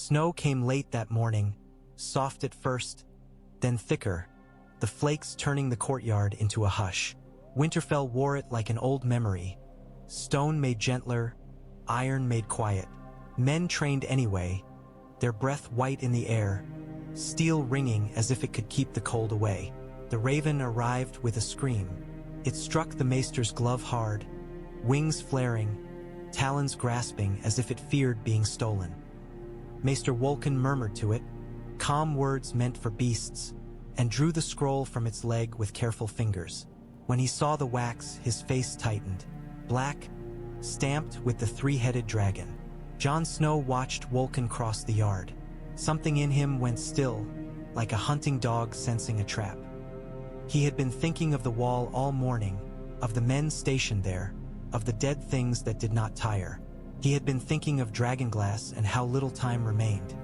Snow came late that morning, soft at first, then thicker, the flakes turning the courtyard into a hush. Winterfell wore it like an old memory. Stone made gentler, iron made quiet. Men trained anyway, their breath white in the air, steel ringing as if it could keep the cold away. The raven arrived with a scream. It struck the maester's glove hard, wings flaring, talons grasping as if it feared being stolen. Maester Wolkan murmured to it, calm words meant for beasts, and drew the scroll from its leg with careful fingers. When he saw the wax, his face tightened. Black, stamped with the three-headed dragon. Jon Snow watched Wolkan cross the yard. Something in him went still, like a hunting dog sensing a trap. He had been thinking of the wall all morning, of the men stationed there, of the dead things that did not tire. He had been thinking of Dragonglass and how little time remained.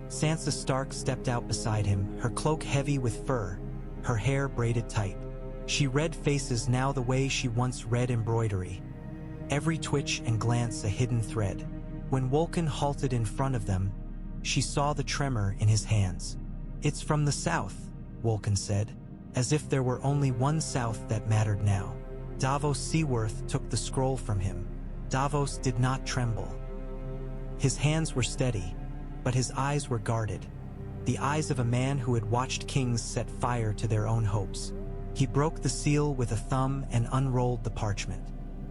Sansa Stark stepped out beside him, her cloak heavy with fur, her hair braided tight. She read faces now the way she once read embroidery. Every twitch and glance a hidden thread. When Wolkan halted in front of them, she saw the tremor in his hands. "It's from the south," Wolkan said, as if there were only one south that mattered now. Davos Seaworth took the scroll from him. Davos did not tremble. His hands were steady, but his eyes were guarded. The eyes of a man who had watched kings set fire to their own hopes. He broke the seal with a thumb and unrolled the parchment.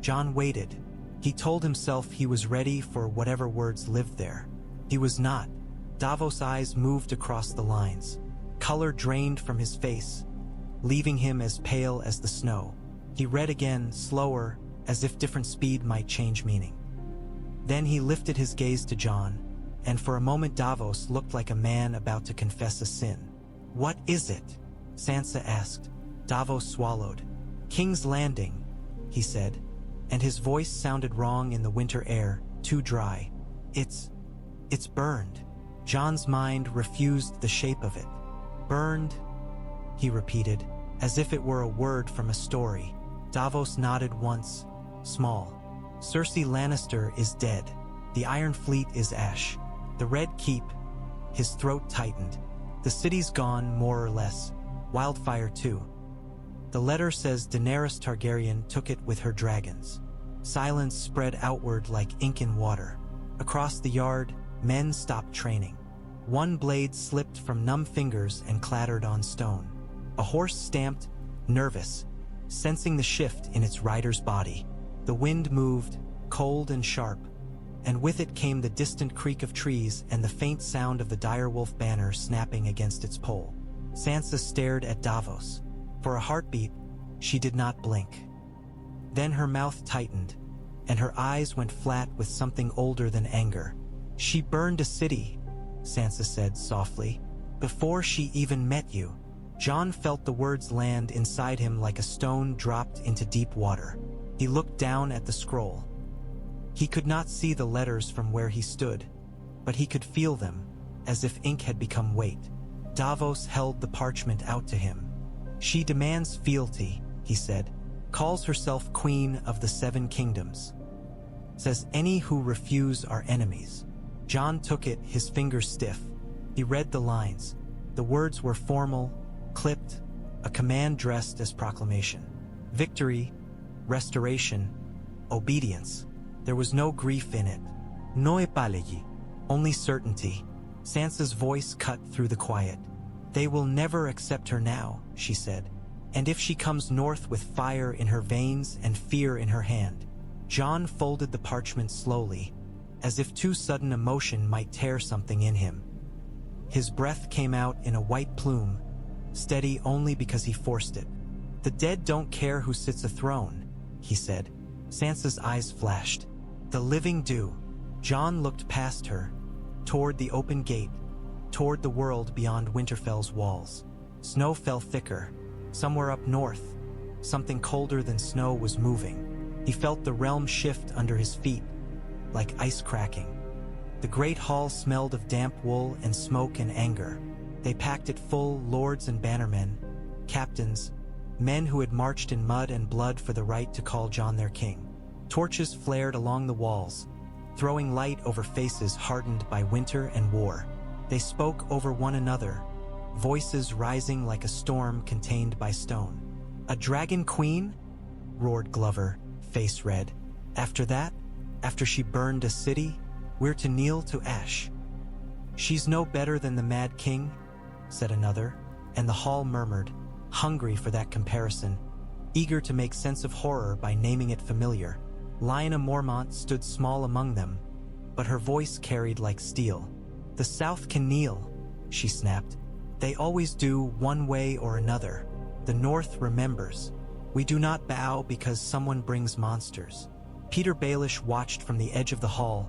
Jon waited. He told himself he was ready for whatever words lived there. He was not. Davos' eyes moved across the lines. Color drained from his face, leaving him as pale as the snow. He read again, slower, as if different speed might change meaning. Then he lifted his gaze to Jon, and for a moment Davos looked like a man about to confess a sin. "What is it?" Sansa asked. Davos swallowed. "King's Landing," he said, and his voice sounded wrong in the winter air, too dry. It's burned." Jon's mind refused the shape of it. "Burned," he repeated, as if it were a word from a story. Davos nodded once, small. "Cersei Lannister is dead. The Iron Fleet is ash. The Red Keep," his throat tightened. "The city's gone, more or less. Wildfire too. The letter says Daenerys Targaryen took it with her dragons." Silence spread outward like ink in water. Across the yard, men stopped training. One blade slipped from numb fingers and clattered on stone. A horse stamped, nervous, sensing the shift in its rider's body. The wind moved, cold and sharp, and with it came the distant creak of trees and the faint sound of the direwolf banner snapping against its pole. Sansa stared at Davos. For a heartbeat, she did not blink. Then her mouth tightened, and her eyes went flat with something older than anger. "She burned a city," Sansa said softly, "before she even met you." Jon felt the words land inside him like a stone dropped into deep water. He looked down at the scroll. He could not see the letters from where he stood, but he could feel them, as if ink had become weight. Davos held the parchment out to him. "She demands fealty," he said. "Calls herself Queen of the Seven Kingdoms. Says any who refuse are enemies." Jon took it, his fingers stiff. He read the lines. The words were formal, clipped, a command dressed as proclamation. Victory, restoration, obedience. There was no grief in it. "No epalegi," only certainty. Sansa's voice cut through the quiet. "They will never accept her now," she said. "And if she comes north with fire in her veins and fear in her hand." Jon folded the parchment slowly, as if too sudden emotion might tear something in him. His breath came out in a white plume, steady only because he forced it. "The dead don't care who sits a throne," he said. Sansa's eyes flashed. "The living do." Jon looked past her, toward the open gate, toward the world beyond Winterfell's walls. Snow fell thicker. Somewhere up north, something colder than snow was moving. He felt the realm shift under his feet, like ice cracking. The great hall smelled of damp wool and smoke and anger. They packed it full, lords and bannermen, captains, men who had marched in mud and blood for the right to call Jon their king. Torches flared along the walls, throwing light over faces hardened by winter and war. They spoke over one another, voices rising like a storm contained by stone. "A dragon queen?" roared Glover, face red. "After that? After she burned a city? We're to kneel to ash." "She's no better than the Mad King," said another, and the hall murmured, hungry for that comparison, eager to make sense of horror by naming it familiar. Lyanna Mormont stood small among them, but her voice carried like steel. "The South can kneel," she snapped. "They always do, one way or another. The North remembers. We do not bow because someone brings monsters." Peter Baelish watched from the edge of the hall,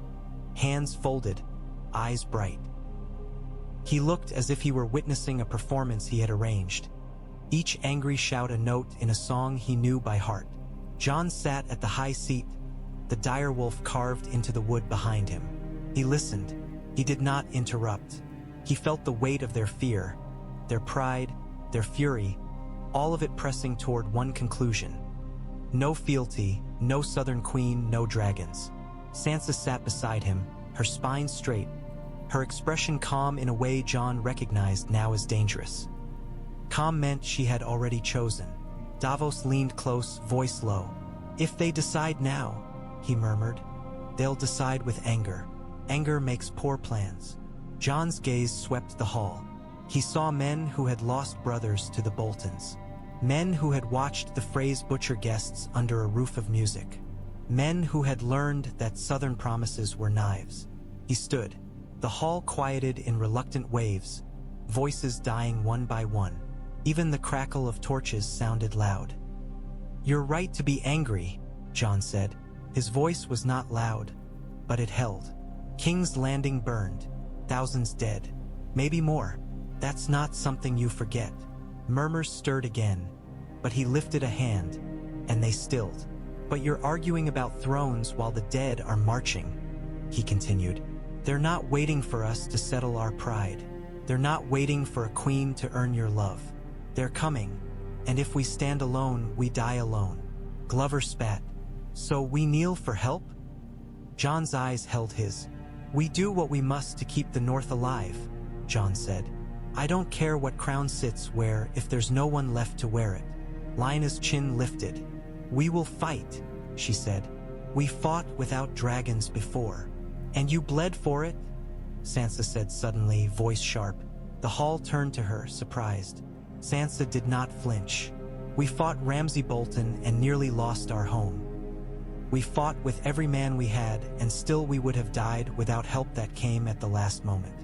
hands folded, eyes bright. He looked as if he were witnessing a performance he had arranged. Each angry shout a note in a song he knew by heart. Jon sat at the high seat, the direwolf carved into the wood behind him. He listened. He did not interrupt. He felt the weight of their fear, their pride, their fury, all of it pressing toward one conclusion. No fealty, no Southern Queen, no dragons. Sansa sat beside him, her spine straight, her expression calm in a way Jon recognized now as dangerous. Calm meant she had already chosen. Davos leaned close, voice low. "If they decide now," he murmured, "they'll decide with anger. Anger makes poor plans." Jon's gaze swept the hall. He saw men who had lost brothers to the Boltons. Men who had watched the Freys butcher guests under a roof of music. Men who had learned that Southern promises were knives. He stood. The hall quieted in reluctant waves, voices dying one by one. Even the crackle of torches sounded loud. "You're right to be angry," Jon said. His voice was not loud, but it held. King's Landing burned, thousands dead, maybe more. That's not something you forget. Murmurs stirred again, but he lifted a hand, and they stilled. "But you're arguing about thrones while the dead are marching," he continued. "They're not waiting for us to settle our pride. They're not waiting for a queen to earn your love. They're coming, and if we stand alone, we die alone." Glover spat. "So we kneel for help?" Jon's eyes held his. "We do what we must to keep the North alive," Jon said. "I don't care what crown sits where if there's no one left to wear it." Lyanna's chin lifted. "We will fight," she said. "We fought without dragons before." "And you bled for it?" Sansa said suddenly, voice sharp. The hall turned to her, surprised. Sansa did not flinch. "We fought Ramsay Bolton and nearly lost our home. We fought with every man we had, and still we would have died without help that came at the last moment.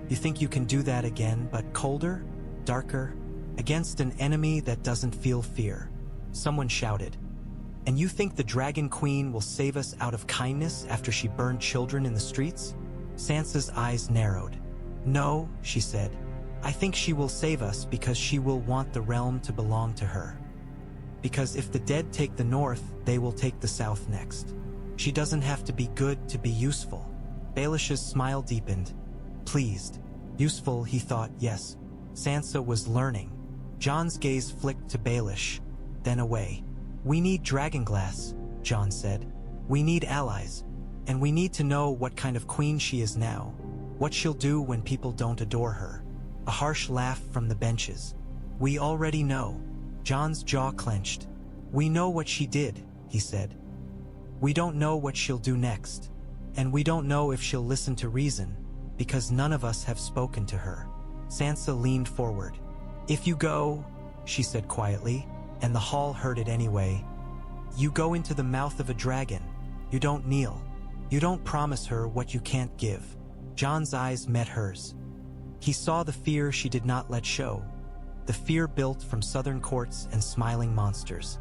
You think you can do that again, but colder, darker, against an enemy that doesn't feel fear?" Someone shouted. "And you think the Dragon Queen will save us out of kindness after she burned children in the streets?" Sansa's eyes narrowed. "No," she said. "I think she will save us because she will want the realm to belong to her. Because if the dead take the North, they will take the South next. She doesn't have to be good to be useful." Baelish's smile deepened. Pleased. Useful, he thought, yes. Sansa was learning. Jon's gaze flicked to Baelish, then away. "We need Dragonglass," Jon said. "We need allies. And we need to know what kind of queen she is now. What she'll do when people don't adore her." A harsh laugh from the benches. "We already know." Jon's jaw clenched. "We know what she did," he said. "We don't know what she'll do next. And we don't know if she'll listen to reason, because none of us have spoken to her." Sansa leaned forward. "If you go," she said quietly, and the hall heard it anyway, "you go into the mouth of a dragon. You don't kneel. You don't promise her what you can't give." Jon's eyes met hers. He saw the fear she did not let show, the fear built from southern courts and smiling monsters.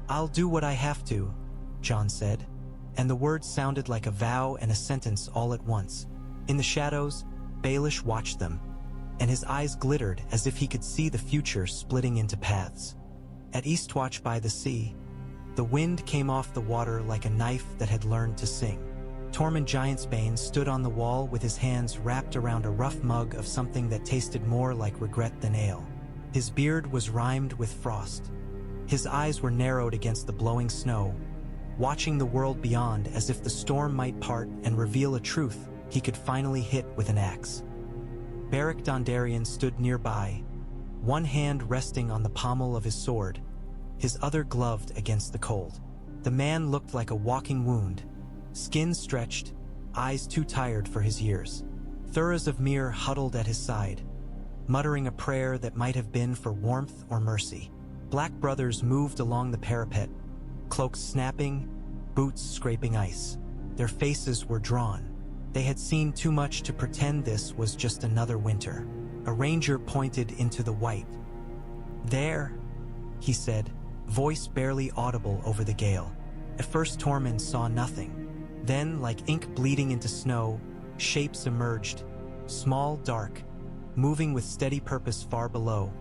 "I'll do what I have to," Jon said, and the words sounded like a vow and a sentence all at once. In the shadows, Baelish watched them, and his eyes glittered as if he could see the future splitting into paths. At Eastwatch by the sea, the wind came off the water like a knife that had learned to sing. Tormund Giantsbane stood on the wall with his hands wrapped around a rough mug of something that tasted more like regret than ale. His beard was rimed with frost. His eyes were narrowed against the blowing snow, watching the world beyond as if the storm might part and reveal a truth he could finally hit with an axe. Beric Dondarrion stood nearby, one hand resting on the pommel of his sword, his other gloved against the cold. The man looked like a walking wound, skin stretched, eyes too tired for his years. Thuras of Myr huddled at his side, muttering a prayer that might have been for warmth or mercy. Black brothers moved along the parapet, cloaks snapping, boots scraping ice. Their faces were drawn. They had seen too much to pretend this was just another winter. A ranger pointed into the white. "There," he said, voice barely audible over the gale. At first Tormund saw nothing. Then, like ink bleeding into snow, shapes emerged, small, dark, moving with steady purpose far below,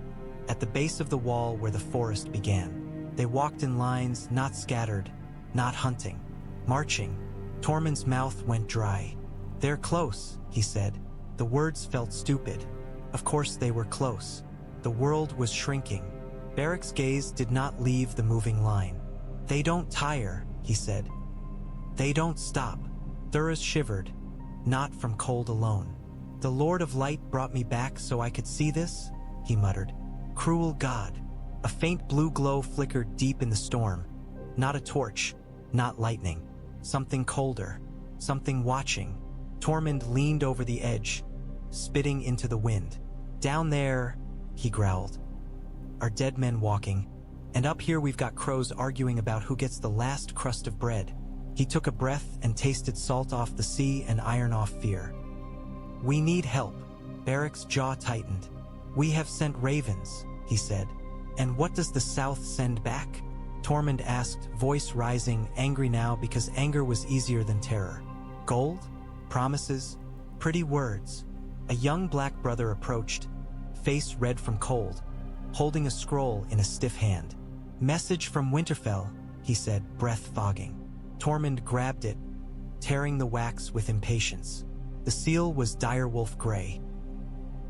at the base of the wall where the forest began. They walked in lines, not scattered, not hunting, marching. Tormund's mouth went dry. "They're close," he said. The words felt stupid. Of course they were close. The world was shrinking. Beric's gaze did not leave the moving line. "They don't tire," he said. "They don't stop." Thuras shivered, not from cold alone. "The Lord of Light brought me back so I could see this," he muttered. "Cruel God." A faint blue glow flickered deep in the storm. Not a torch, not lightning. Something colder, something watching. Tormund leaned over the edge, spitting into the wind. "Down there," he growled, "are dead men walking, and up here we've got crows arguing about who gets the last crust of bread." He took a breath and tasted salt off the sea and iron off fear. "We need help." Beric's jaw tightened. "We have sent ravens," he said. "And what does the South send back?" Tormund asked, voice rising, angry now because anger was easier than terror. "Gold? Promises? Pretty words." A young black brother approached, face red from cold, holding a scroll in a stiff hand. "Message from Winterfell," he said, breath fogging. Tormund grabbed it, tearing the wax with impatience. The seal was direwolf gray.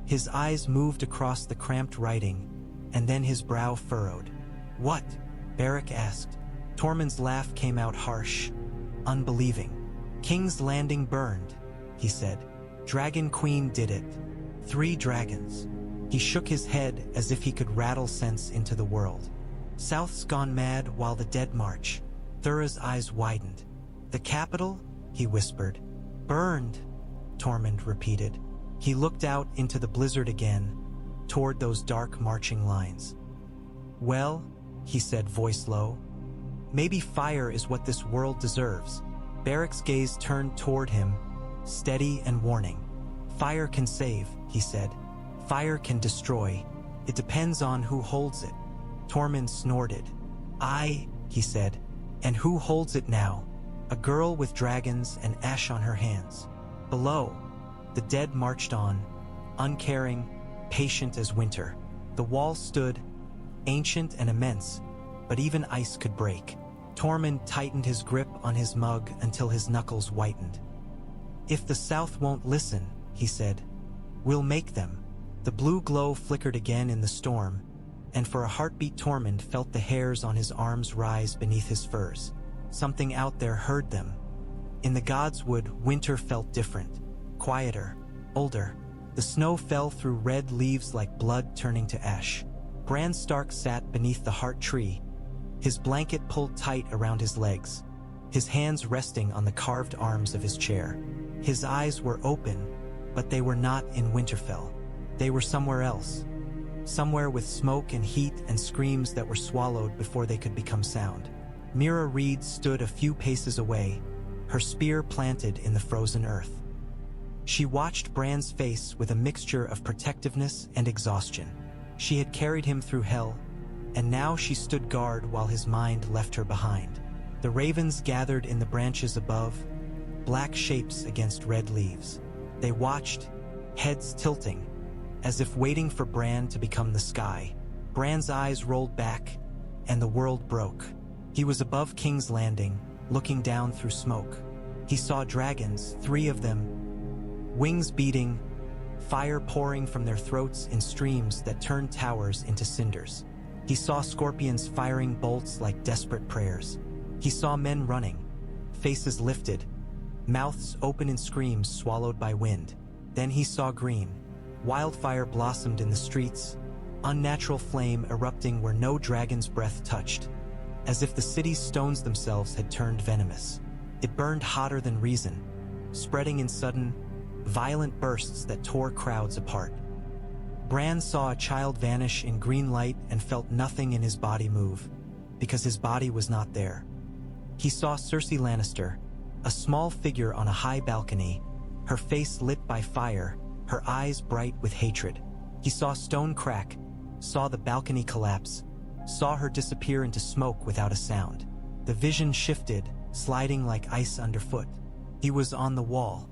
His eyes moved across the cramped writing, and then his brow furrowed. "What?" Beric asked. Tormund's laugh came out harsh, unbelieving. "King's Landing burned," he said. "Dragon Queen did it. 3 dragons." He shook his head as if he could rattle sense into the world. "South's gone mad while the dead march." Thura's eyes widened. "The capital?" he whispered. "Burned," Tormund repeated. He looked out into the blizzard again, toward those dark marching lines. "Well," he said, voice low, "maybe fire is what this world deserves." Beric's gaze turned toward him, steady and warning. "Fire can save," he said. "Fire can destroy. It depends on who holds it." Tormund snorted. "Aye," he said. "And who holds it now?" "A girl with dragons and ash on her hands." Below, the dead marched on, uncaring, patient as winter. The wall stood, ancient and immense, but even ice could break. Tormund tightened his grip on his mug until his knuckles whitened. "If the South won't listen," he said, "we'll make them." The blue glow flickered again in the storm, and for a heartbeat Tormund felt the hairs on his arms rise beneath his furs. Something out there heard them. In the Godswood, winter felt different, quieter, older. The snow fell through red leaves like blood turning to ash. Bran Stark sat beneath the heart tree, his blanket pulled tight around his legs, his hands resting on the carved arms of his chair. His eyes were open, but they were not in Winterfell. They were somewhere else. Somewhere with smoke and heat and screams that were swallowed before they could become sound. Mira Reed stood a few paces away, her spear planted in the frozen earth. She watched Bran's face with a mixture of protectiveness and exhaustion. She had carried him through hell, and now she stood guard while his mind left her behind. The ravens gathered in the branches above, black shapes against red leaves. They watched, heads tilting, as if waiting for Bran to become the sky. Bran's eyes rolled back, and the world broke. He was above King's Landing, looking down through smoke. He saw dragons, 3 of them, wings beating, fire pouring from their throats in streams that turned towers into cinders. He saw scorpions firing bolts like desperate prayers. He saw men running, faces lifted, mouths open in screams swallowed by wind. Then he saw green. Wildfire blossomed in the streets, unnatural flame erupting where no dragon's breath touched, as if the city's stones themselves had turned venomous. It burned hotter than reason, spreading in sudden, violent bursts that tore crowds apart. Bran saw a child vanish in green light and felt nothing in his body move, because his body was not there. He saw Cersei Lannister, a small figure on a high balcony, her face lit by fire, her eyes bright with hatred. He saw stone crack, saw the balcony collapse, saw her disappear into smoke without a sound. The vision shifted, sliding like ice underfoot. He was on the wall.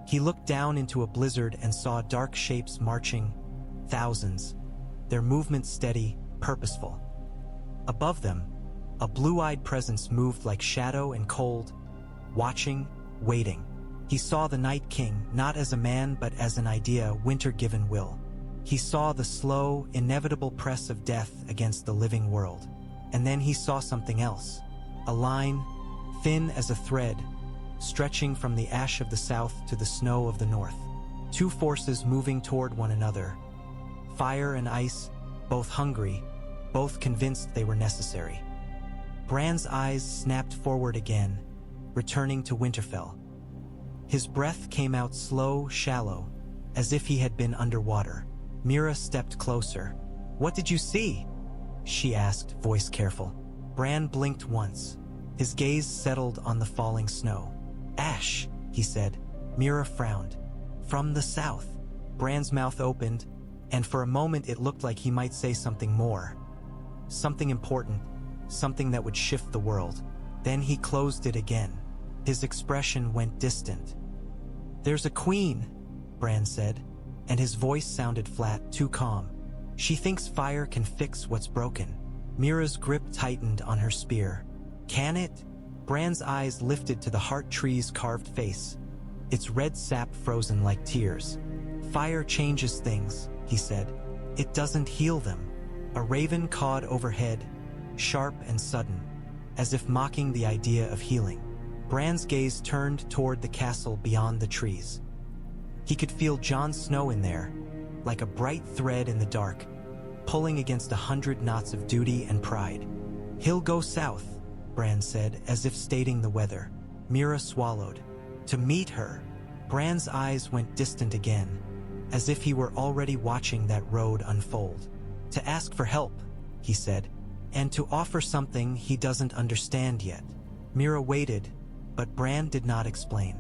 He looked down into a blizzard and saw dark shapes marching, thousands, their movement steady, purposeful. Above them, a blue-eyed presence moved like shadow and cold, watching, waiting. He saw the Night King not as a man but as an idea winter-given will. He saw the slow, inevitable press of death against the living world. And then he saw something else. A line, thin as a thread, stretching from the ash of the south to the snow of the north. Two forces moving toward one another. Fire and ice, both hungry, both convinced they were necessary. Bran's eyes snapped forward again, returning to Winterfell. His breath came out slow, shallow, as if he had been underwater. Mira stepped closer. "What did you see?" she asked, voice careful. Bran blinked once. His gaze settled on the falling snow. "Ash," he said. Mira frowned. "From the south." Bran's mouth opened, and for a moment it looked like he might say something more. Something important, something that would shift the world. Then he closed it again. His expression went distant. "There's a queen," Bran said, and his voice sounded flat, too calm. "She thinks fire can fix what's broken." Mira's grip tightened on her spear. "Can it?" Bran's eyes lifted to the heart tree's carved face, its red sap frozen like tears. "Fire changes things," he said. "It doesn't heal them." A raven cawed overhead, sharp and sudden, as if mocking the idea of healing. Bran's gaze turned toward the castle beyond the trees. He could feel Jon Snow in there, like a bright thread in the dark, pulling against 100 knots of duty and pride. "He'll go south," Bran said, as if stating the weather. Mira swallowed. "To meet her." Bran's eyes went distant again, as if he were already watching that road unfold. "To ask for help," he said, "and to offer something he doesn't understand yet." Mira waited, but Bran did not explain.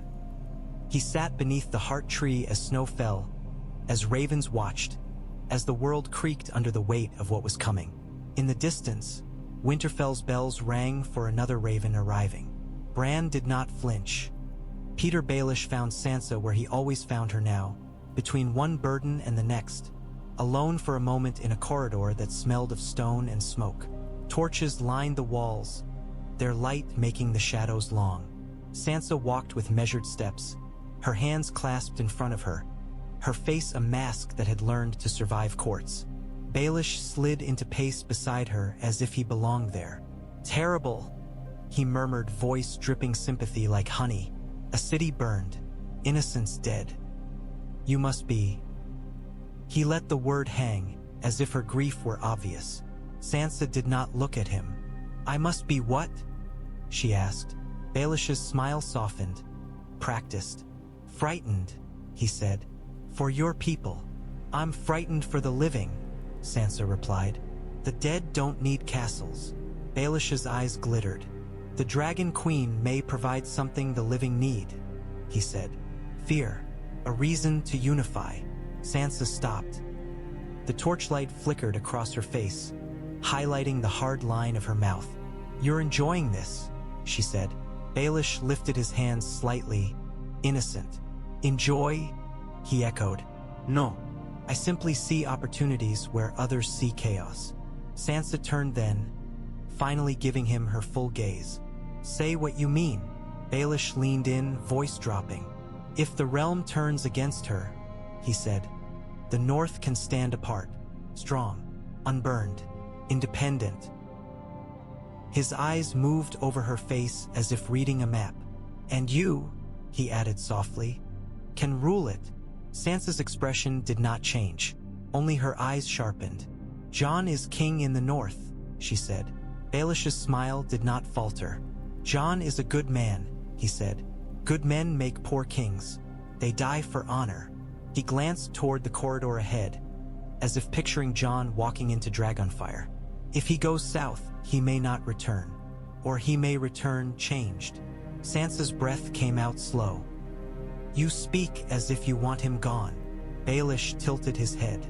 He sat beneath the heart tree as snow fell, as ravens watched, as the world creaked under the weight of what was coming. In the distance, Winterfell's bells rang for another raven arriving. Bran did not flinch. Peter Baelish found Sansa where he always found her now, between one burden and the next, alone for a moment in a corridor that smelled of stone and smoke. Torches lined the walls, their light making the shadows long. Sansa walked with measured steps, her hands clasped in front of her, her face a mask that had learned to survive courts. Baelish slid into pace beside her as if he belonged there. "Terrible," he murmured, voice dripping sympathy like honey. "A city burned, innocents dead. You must be..." He let the word hang, as if her grief were obvious. Sansa did not look at him. "I must be what?" she asked. Baelish's smile softened. "Practiced." "Frightened," he said. "For your people." "I'm frightened for the living," Sansa replied. "The dead don't need castles." Baelish's eyes glittered. "The Dragon Queen may provide something the living need," he said. "Fear. A reason to unify." Sansa stopped. The torchlight flickered across her face, highlighting the hard line of her mouth. "You're enjoying this," she said. Baelish lifted his hands slightly. "Innocent." "Enjoy?" he echoed. "No. I simply see opportunities where others see chaos." Sansa turned then, finally giving him her full gaze. "Say what you mean." Baelish leaned in, voice dropping. "If the realm turns against her," he said, "the North can stand apart, strong, unburned, independent." His eyes moved over her face as if reading a map. "And you," he added softly, "can rule it." Sansa's expression did not change, only her eyes sharpened. "Jon is king in the north," she said. Baelish's smile did not falter. "Jon is a good man," he said. "Good men make poor kings. They die for honor." He glanced toward the corridor ahead, as if picturing Jon walking into Dragonfire. "If he goes south, he may not return. Or he may return changed." Sansa's breath came out slow. "You speak as if you want him gone." Baelish tilted his head.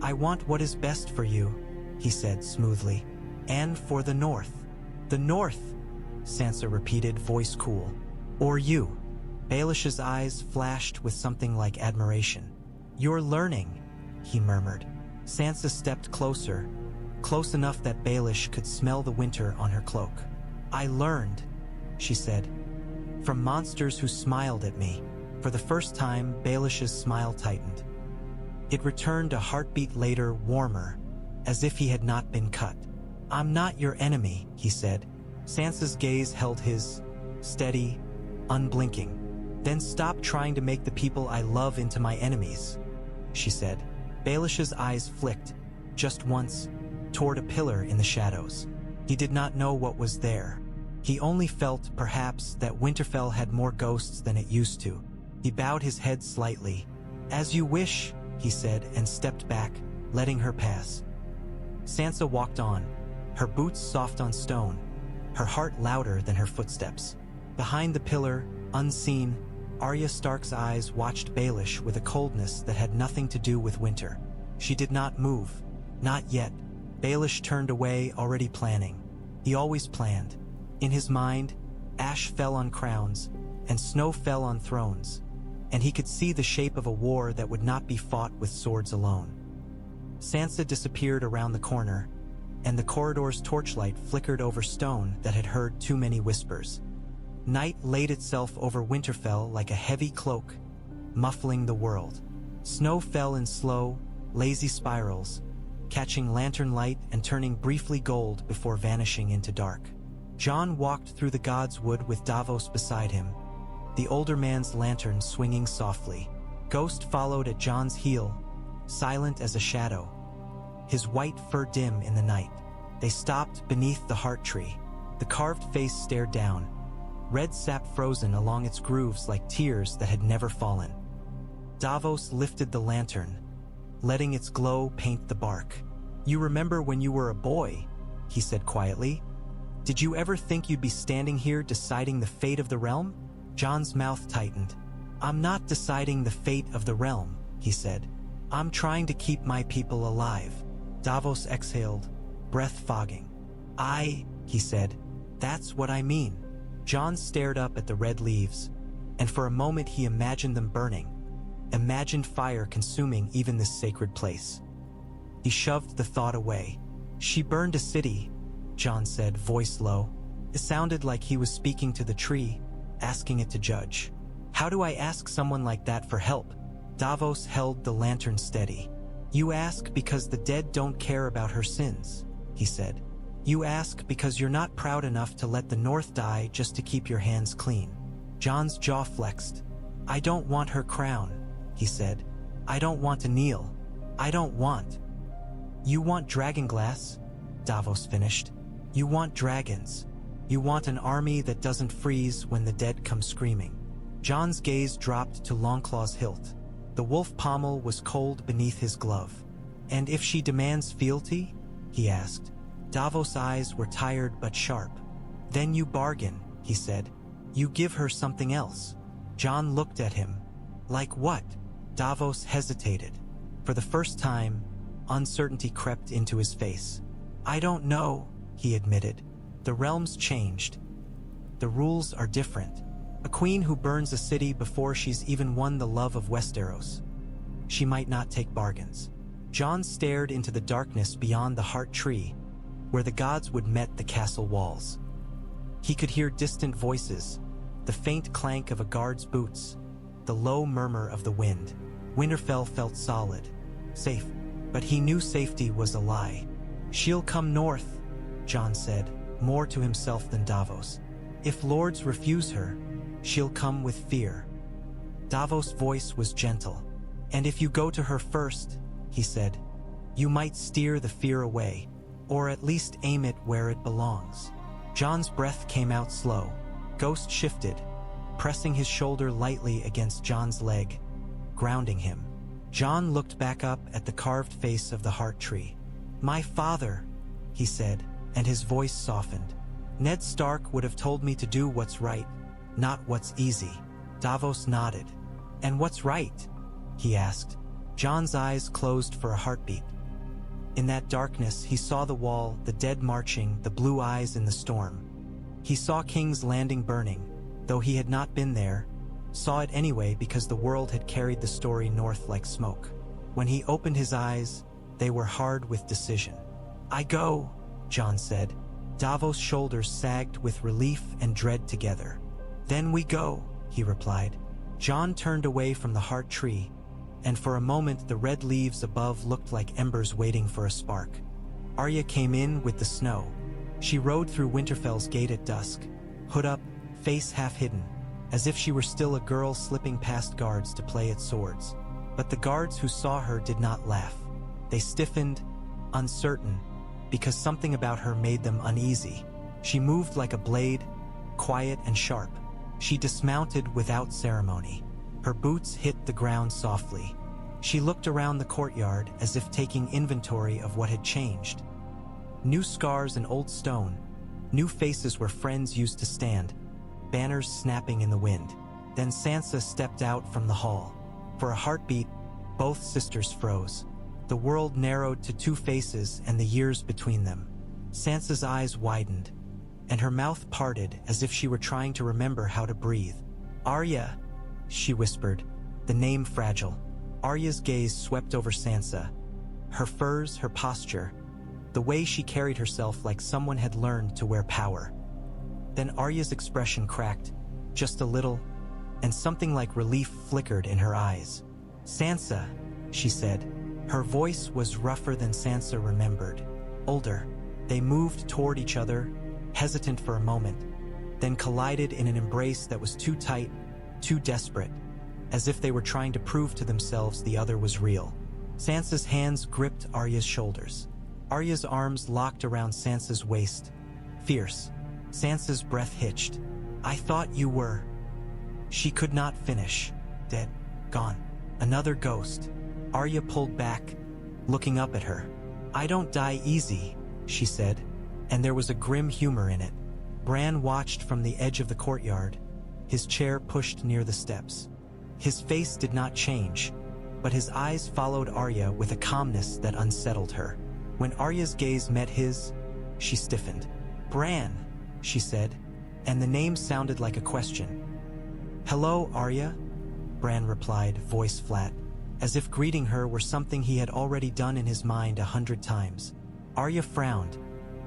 "I want what is best for you," he said smoothly. "And for the North." "The North," Sansa repeated, voice cool. "Or you." Baelish's eyes flashed with something like admiration. "You're learning," he murmured. Sansa stepped closer, close enough that Baelish could smell the winter on her cloak. "I learned," she said, "from monsters who smiled at me." For the first time, Baelish's smile tightened. It returned a heartbeat later, warmer, as if he had not been cut. "I'm not your enemy," he said. Sansa's gaze held his, steady, unblinking. "Then stop trying to make the people I love into my enemies," she said. Baelish's eyes flicked, just once, toward a pillar in the shadows. He did not know what was there. He only felt, perhaps, that Winterfell had more ghosts than it used to. He bowed his head slightly. "As you wish," he said, and stepped back, letting her pass. Sansa walked on, her boots soft on stone, her heart louder than her footsteps. Behind the pillar, unseen, Arya Stark's eyes watched Baelish with a coldness that had nothing to do with winter. She did not move. Not yet. Baelish turned away, already planning. He always planned. In his mind, ash fell on crowns, and snow fell on thrones, and he could see the shape of a war that would not be fought with swords alone. Sansa disappeared around the corner, and the corridor's torchlight flickered over stone that had heard too many whispers. Night laid itself over Winterfell like a heavy cloak, muffling the world. Snow fell in slow, lazy spirals, catching lantern light and turning briefly gold before vanishing into dark. Jon walked through the Godswood with Davos beside him, the older man's lantern swinging softly. Ghost followed at Jon's heel, silent as a shadow, his white fur dim in the night. They stopped beneath the heart tree. The carved face stared down, red sap frozen along its grooves like tears that had never fallen. Davos lifted the lantern, letting its glow paint the bark. "You remember when you were a boy," he said quietly. "Did you ever think you'd be standing here deciding the fate of the realm?" Jon's mouth tightened. "I'm not deciding the fate of the realm," he said. "I'm trying to keep my people alive." Davos exhaled, breath fogging. He said, "that's what I mean." Jon stared up at the red leaves, and for a moment he imagined them burning, imagined fire consuming even this sacred place. He shoved the thought away. "She burned a city," Jon said, voice low. It sounded like he was speaking to the tree, asking it to judge. "How do I ask someone like that for help?" Davos held the lantern steady. "You ask because the dead don't care about her sins," he said. "You ask because you're not proud enough to let the North die just to keep your hands clean." Jon's jaw flexed. "I don't want her crown," he said. "I don't want to kneel. I don't want." "You want Dragonglass," Davos finished. "You want dragons. You want an army that doesn't freeze when the dead come screaming." Jon's gaze dropped to Longclaw's hilt. The wolf pommel was cold beneath his glove. "And if she demands fealty?" he asked. Davos' eyes were tired but sharp. "Then you bargain," he said. "You give her something else." Jon looked at him. "Like what?" Davos hesitated. For the first time, uncertainty crept into his face. "I don't know," he admitted. "The realm's changed. The rules are different. A queen who burns a city before she's even won the love of Westeros. She might not take bargains." Jon stared into the darkness beyond the heart tree, where the Godswood met the castle walls. He could hear distant voices, the faint clank of a guard's boots, the low murmur of the wind. Winterfell felt solid, safe, but he knew safety was a lie. "She'll come north," Jon said, more to himself than Davos. If lords refuse her, she'll come with fear. Davos' voice was gentle. And if you go to her first, he said, you might steer the fear away, or at least aim it where it belongs. Jon's breath came out slow. Ghost shifted, pressing his shoulder lightly against Jon's leg, grounding him. Jon looked back up at the carved face of the heart tree. My father, he said, and his voice softened. Ned Stark would have told me to do what's right, not what's easy. Davos nodded. And what's right? He asked. Jon's eyes closed for a heartbeat. In that darkness, he saw the wall, the dead marching, the blue eyes in the storm. He saw King's Landing burning, though he had not been there, saw it anyway because the world had carried the story north like smoke. When he opened his eyes, they were hard with decision. I go, Jon said. Davos' shoulders sagged with relief and dread together. Then we go, he replied. Jon turned away from the heart tree, and for a moment the red leaves above looked like embers waiting for a spark. Arya came in with the snow. She rode through Winterfell's gate at dusk, hood up, face half hidden, as if she were still a girl slipping past guards to play at swords. But the guards who saw her did not laugh. They stiffened, uncertain, because something about her made them uneasy. She moved like a blade, quiet and sharp. She dismounted without ceremony. Her boots hit the ground softly. She looked around the courtyard as if taking inventory of what had changed. New scars and old stone, new faces where friends used to stand, banners snapping in the wind. Then Sansa stepped out from the hall. For a heartbeat, both sisters froze. The world narrowed to two faces and the years between them. Sansa's eyes widened, and her mouth parted as if she were trying to remember how to breathe. Arya, she whispered, the name fragile. Arya's gaze swept over Sansa. Her furs, her posture, the way she carried herself like someone had learned to wear power. Then Arya's expression cracked, just a little, and something like relief flickered in her eyes. Sansa, she said. Her voice was rougher than Sansa remembered. Older. They moved toward each other, hesitant for a moment, then collided in an embrace that was too tight, too desperate, as if they were trying to prove to themselves the other was real. Sansa's hands gripped Arya's shoulders. Arya's arms locked around Sansa's waist. Fierce. Sansa's breath hitched. I thought you were... She could not finish. Dead. Gone. Another ghost. Arya pulled back, looking up at her. I don't die easy, she said, and there was a grim humor in it. Bran watched from the edge of the courtyard, his chair pushed near the steps. His face did not change, but his eyes followed Arya with a calmness that unsettled her. When Arya's gaze met his, she stiffened. Bran, she said, and the name sounded like a question. Hello, Arya, Bran replied, voice flat, as if greeting her were something he had already done in his mind 100 times. Arya frowned,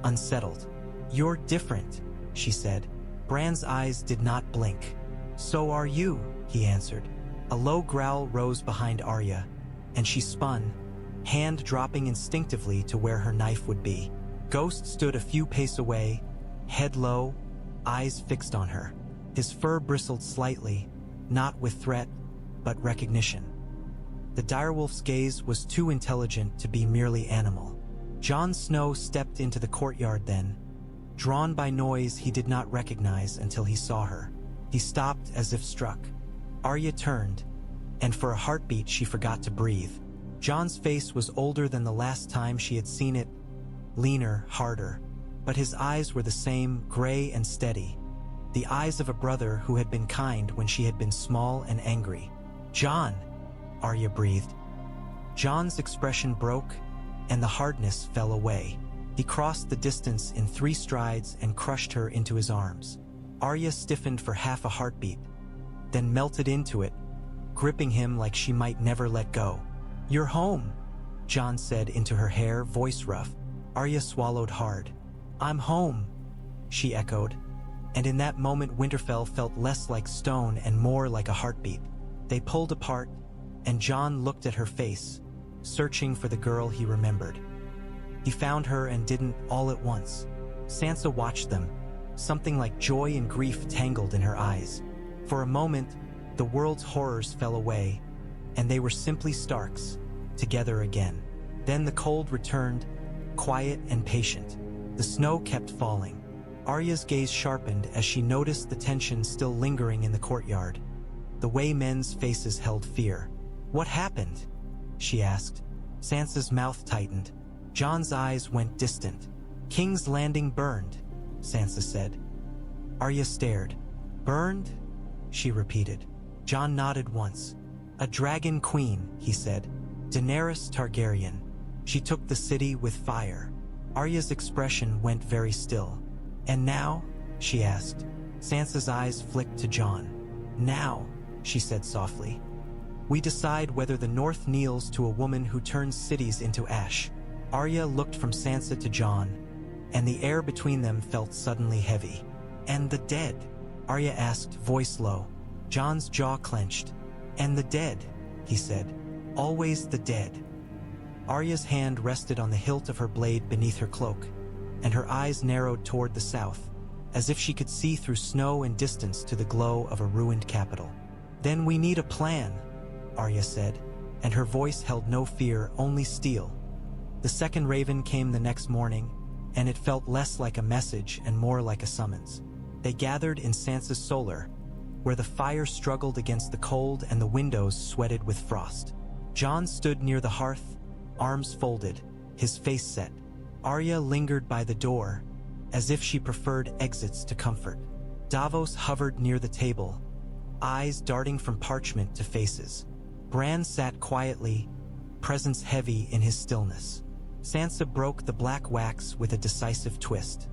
unsettled. You're different, she said. Bran's eyes did not blink. So are you, he answered. A low growl rose behind Arya, and she spun, hand dropping instinctively to where her knife would be. Ghost stood a few paces away, head low, eyes fixed on her. His fur bristled slightly, not with threat, but recognition. The direwolf's gaze was too intelligent to be merely animal. Jon Snow stepped into the courtyard then, drawn by noise he did not recognize until he saw her. He stopped as if struck. Arya turned, and for a heartbeat she forgot to breathe. Jon's face was older than the last time she had seen it, leaner, harder, but his eyes were the same, gray and steady. The eyes of a brother who had been kind when she had been small and angry. Jon, Arya breathed. Jon's expression broke, and the hardness fell away. He crossed the distance in 3 strides and crushed her into his arms. Arya stiffened for half a heartbeat, then melted into it, gripping him like she might never let go. You're home, Jon said into her hair, voice rough. Arya swallowed hard. I'm home, she echoed, and in that moment Winterfell felt less like stone and more like a heartbeat. They pulled apart, and Jon looked at her face, searching for the girl he remembered. He found her and didn't all at once. Sansa watched them, something like joy and grief tangled in her eyes. For a moment, the world's horrors fell away, and they were simply Starks, together again. Then the cold returned, quiet and patient. The snow kept falling. Arya's gaze sharpened as she noticed the tension still lingering in the courtyard. The way men's faces held fear. "What happened?" she asked. Sansa's mouth tightened. Jon's eyes went distant. "King's Landing burned," Sansa said. Arya stared. "Burned?" she repeated. Jon nodded once. "A dragon queen," he said. "Daenerys Targaryen. She took the city with fire." Arya's expression went very still. "And now?" she asked. Sansa's eyes flicked to Jon. "Now," she said softly, "we decide whether the North kneels to a woman who turns cities into ash." Arya looked from Sansa to Jon, and the air between them felt suddenly heavy. "And the dead?" Arya asked, voice low. Jon's jaw clenched. "And the dead," he said. "Always the dead." Arya's hand rested on the hilt of her blade beneath her cloak, and her eyes narrowed toward the south, as if she could see through snow and distance to the glow of a ruined capital. "Then we need a plan," Arya said, and her voice held no fear, only steel. The second raven came the next morning, and it felt less like a message and more like a summons. They gathered in Sansa's solar, where the fire struggled against the cold and the windows sweated with frost. Jon stood near the hearth, arms folded, his face set. Arya lingered by the door, as if she preferred exits to comfort. Davos hovered near the table, eyes darting from parchment to faces. Bran sat quietly, presence heavy in his stillness. Sansa broke the black wax with a decisive twist.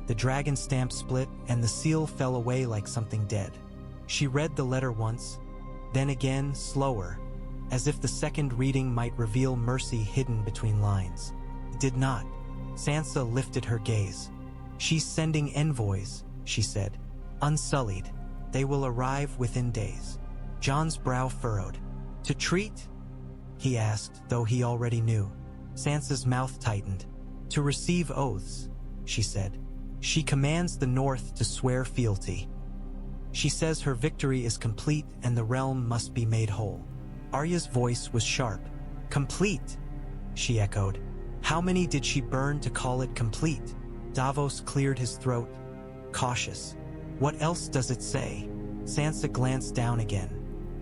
The dragon stamp split, and the seal fell away like something dead. She read the letter once, then again, slower, as if the second reading might reveal mercy hidden between lines. It did not. Sansa lifted her gaze. "She's sending envoys," she said. "Unsullied. They will arrive within days." Jon's brow furrowed. "To treat?" he asked, though he already knew. Sansa's mouth tightened. "To receive oaths," she said. "She commands the North to swear fealty. She says her victory is complete and the realm must be made whole." Arya's voice was sharp. "Complete?" she echoed. "How many did she burn to call it complete?" Davos cleared his throat, cautious. "What else does it say?" Sansa glanced down again.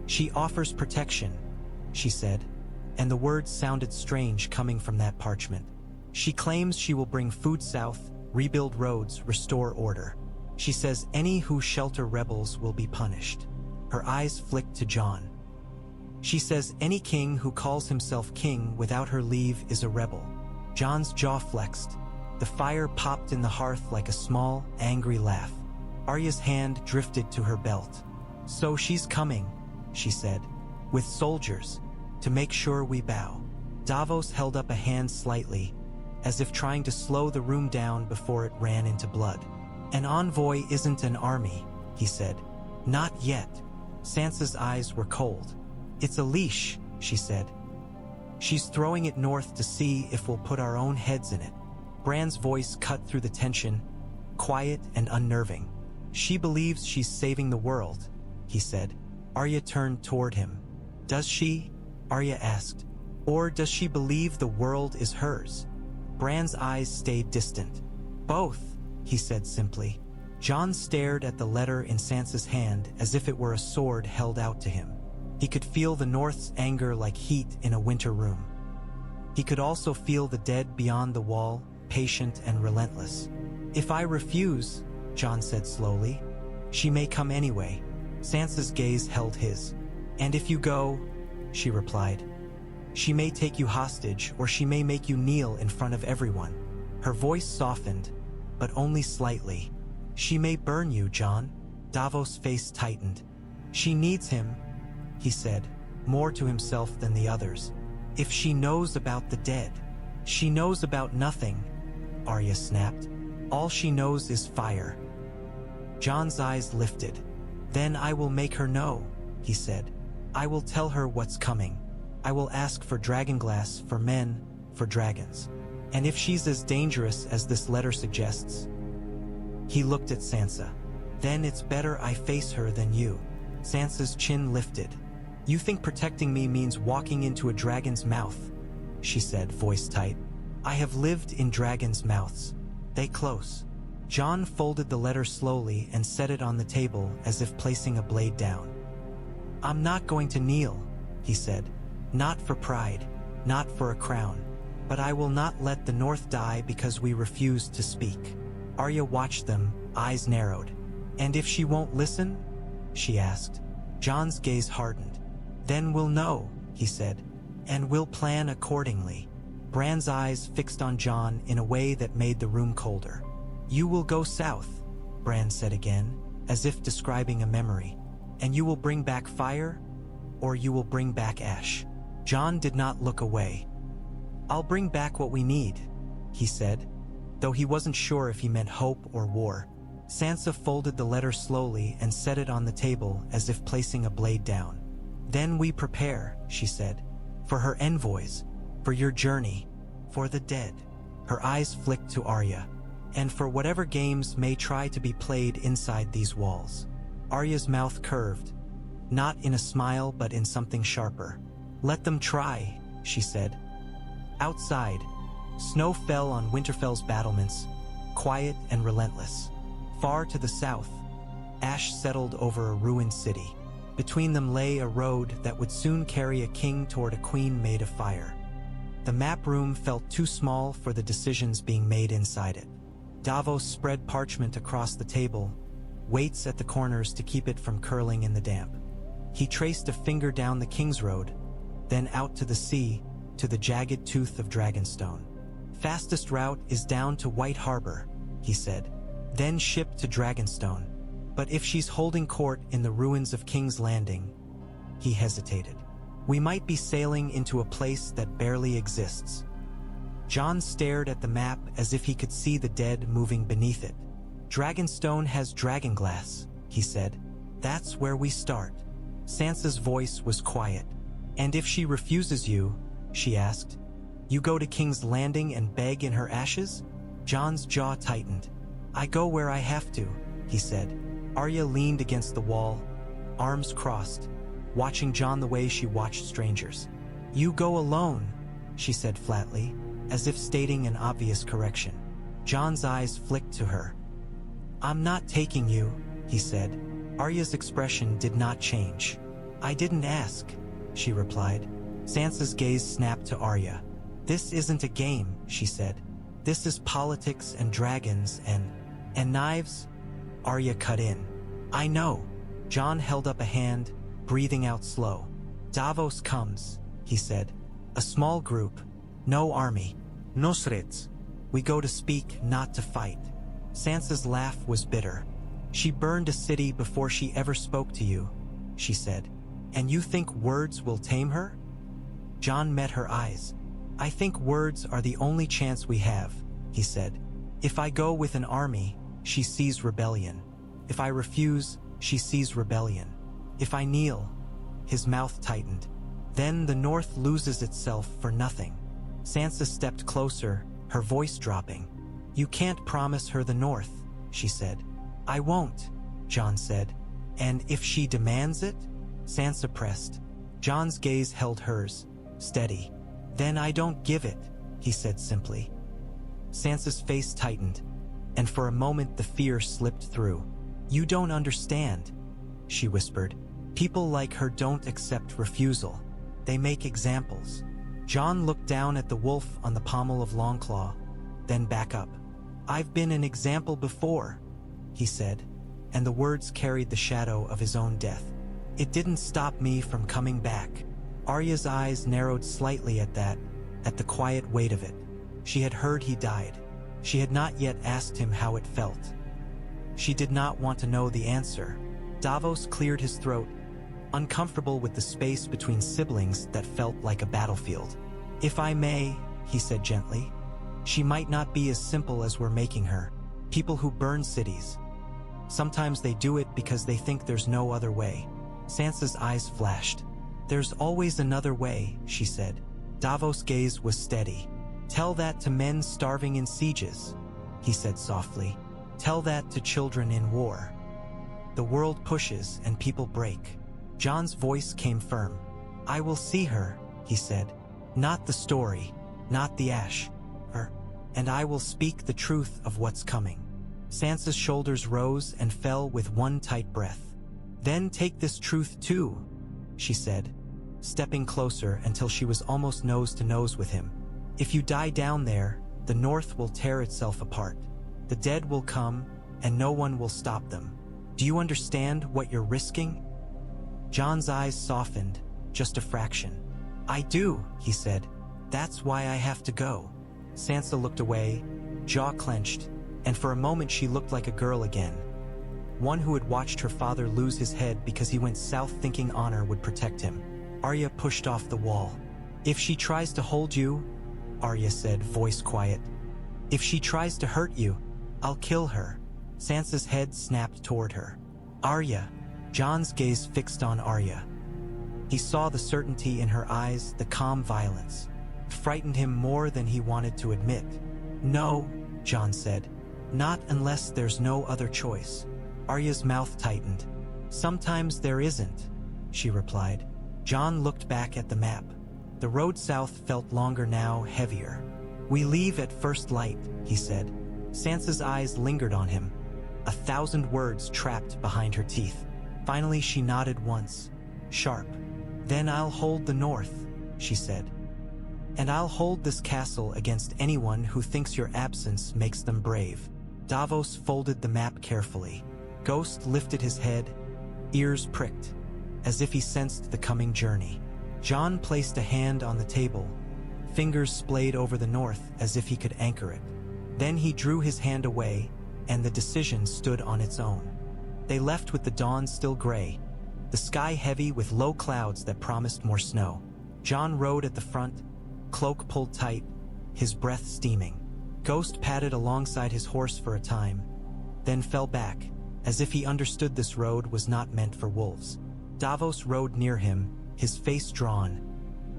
"She offers protection," she said, and the words sounded strange coming from that parchment. "She claims she will bring food south, rebuild roads, restore order. She says any who shelter rebels will be punished." Her eyes flicked to Jon. "She says any king who calls himself king without her leave is a rebel." Jon's jaw flexed. The fire popped in the hearth like a small, angry laugh. Arya's hand drifted to her belt. "So she's coming," she said, "with soldiers, to make sure we bow." Davos held up a hand slightly, as if trying to slow the room down before it ran into blood. "An envoy isn't an army," he said. "Not yet." Sansa's eyes were cold. "It's a leash," she said. "She's throwing it north to see if we'll put our own heads in it." Bran's voice cut through the tension, quiet and unnerving. "She believes she's saving the world," he said. Arya turned toward him. "Does she?" Arya asked. "Or does she believe the world is hers?" Bran's eyes stayed distant. "Both," he said simply. Jon stared at the letter in Sansa's hand as if it were a sword held out to him. He could feel the North's anger like heat in a winter room. He could also feel the dead beyond the wall, patient and relentless. "If I refuse," Jon said slowly, "she may come anyway." Sansa's gaze held his. "And if you go," she replied, "she may take you hostage or she may make you kneel in front of everyone." Her voice softened, but only slightly. "She may burn you, Jon." Davos' face tightened. "She needs him," he said, more to himself than the others. "If she knows about the dead." "She knows about nothing," Arya snapped. "All she knows is fire." Jon's eyes lifted. "Then I will make her know," he said. "I will tell her what's coming. I will ask for Dragonglass, for men, for dragons." And if she's as dangerous as this letter suggests? He looked at Sansa. Then it's better I face her than you. Sansa's chin lifted. You think protecting me means walking into a dragon's mouth? She said, voice tight. I have lived in dragons' mouths. They close. Jon folded the letter slowly and set it on the table as if placing a blade down. I'm not going to kneel, he said. Not for pride, not for a crown. But I will not let the North die because we refuse to speak. Arya watched them, eyes narrowed. And if she won't listen? She asked. Jon's gaze hardened. Then we'll know, he said. And we'll plan accordingly. Bran's eyes fixed on Jon in a way that made the room colder. You will go south, Bran said again, as if describing a memory. And you will bring back fire, or you will bring back ash. Jon did not look away. I'll bring back what we need, he said, though he wasn't sure if he meant hope or war. Sansa folded the letter slowly and set it on the table as if placing a blade down. Then we prepare, she said, for her envoys, for your journey, for the dead. Her eyes flicked to Arya, and for whatever games may try to be played inside these walls. Arya's mouth curved, not in a smile but in something sharper. Let them try, she said. Outside, snow fell on Winterfell's battlements, quiet and relentless. Far to the south, ash settled over a ruined city. Between them lay a road that would soon carry a king toward a queen made of fire. The map room felt too small for the decisions being made inside it. Davos spread parchment across the table, weights at the corners to keep it from curling in the damp. He traced a finger down the King's Road, then out to the sea, to the jagged tooth of Dragonstone. Fastest route is down to White Harbor, he said, then ship to Dragonstone. But if she's holding court in the ruins of King's Landing, he hesitated. We might be sailing into a place that barely exists. Jon stared at the map as if he could see the dead moving beneath it. Dragonstone has Dragonglass, he said. That's where we start. Sansa's voice was quiet. And if she refuses you, she asked, you go to King's Landing and beg in her ashes? Jon's jaw tightened. I go where I have to, he said. Arya leaned against the wall, arms crossed, watching Jon the way she watched strangers. You go alone, she said flatly, as if stating an obvious correction. Jon's eyes flicked to her. I'm not taking you, he said. Arya's expression did not change. I didn't ask, she replied. Sansa's gaze snapped to Arya. This isn't a game, she said. This is politics and dragons and knives. Arya cut in. I know. Jon held up a hand, breathing out slow. Davos comes, he said. A small group. No army. No threats. We go to speak, not to fight. Sansa's laugh was bitter. She burned a city before she ever spoke to you, she said. And you think words will tame her? Jon met her eyes. I think words are the only chance we have, he said. If I go with an army, she sees rebellion. If I refuse, she sees rebellion. If I kneel, his mouth tightened. Then the North loses itself for nothing. Sansa stepped closer, her voice dropping. You can't promise her the North, she said. I won't, Jon said. And if she demands it? Sansa pressed. Jon's gaze held hers, steady. Then I don't give it, he said simply. Sansa's face tightened, and for a moment the fear slipped through. You don't understand, she whispered. People like her don't accept refusal. They make examples. Jon looked down at the wolf on the pommel of Longclaw, then back up. I've been an example before, he said, and the words carried the shadow of his own death. It didn't stop me from coming back. Arya's eyes narrowed slightly at that, at the quiet weight of it. She had heard he died. She had not yet asked him how it felt. She did not want to know the answer. Davos cleared his throat, uncomfortable with the space between siblings that felt like a battlefield. If I may, he said gently, she might not be as simple as we're making her. People who burn cities. Sometimes they do it because they think there's no other way. Sansa's eyes flashed. There's always another way, she said. Davos' gaze was steady. Tell that to men starving in sieges, he said softly. Tell that to children in war. The world pushes and people break. Jon's voice came firm. I will see her, he said. Not the story, not the ash, her, and I will speak the truth of what's coming. Sansa's shoulders rose and fell with one tight breath. Then take this truth too, she said, stepping closer until she was almost nose to nose with him. If you die down there, the North will tear itself apart. The dead will come, and no one will stop them. Do you understand what you're risking? Jon's eyes softened, just a fraction. I do, he said. That's why I have to go. Sansa looked away, jaw clenched, and for a moment she looked like a girl again. One who had watched her father lose his head because he went south thinking honor would protect him. Arya pushed off the wall. If she tries to hold you, Arya said, voice quiet. If she tries to hurt you, I'll kill her. Sansa's head snapped toward her. Arya. Jon's gaze fixed on Arya. He saw the certainty in her eyes, the calm violence. It frightened him more than he wanted to admit. No, Jon said. Not unless there's no other choice. Arya's mouth tightened. Sometimes there isn't, she replied. Jon looked back at the map. The road south felt longer now, heavier. We leave at first light, he said. Sansa's eyes lingered on him, 1,000 words trapped behind her teeth. Finally she nodded once, sharp. Then I'll hold the north, she said. And I'll hold this castle against anyone who thinks your absence makes them brave. Davos folded the map carefully. Ghost lifted his head, ears pricked, as if he sensed the coming journey. Jon placed a hand on the table, fingers splayed over the north as if he could anchor it. Then he drew his hand away, and the decision stood on its own. They left with the dawn still gray, the sky heavy with low clouds that promised more snow. Jon rode at the front, cloak pulled tight, his breath steaming. Ghost padded alongside his horse for a time, then fell back, as if he understood this road was not meant for wolves. Davos rode near him, his face drawn,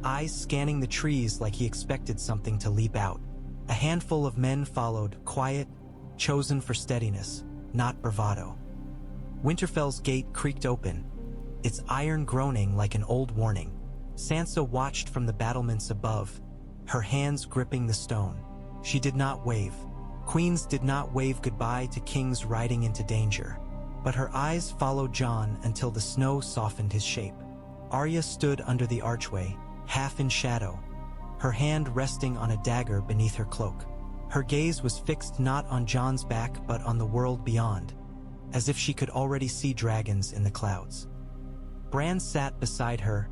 eyes scanning the trees like he expected something to leap out. A handful of men followed, quiet, chosen for steadiness, not bravado. Winterfell's gate creaked open, its iron groaning like an old warning. Sansa watched from the battlements above, her hands gripping the stone. She did not wave. Queens did not wave goodbye to kings riding into danger. But her eyes followed Jon until the snow softened his shape. Arya stood under the archway, half in shadow, her hand resting on a dagger beneath her cloak. Her gaze was fixed not on Jon's back but on the world beyond, as if she could already see dragons in the clouds. Bran sat beside her,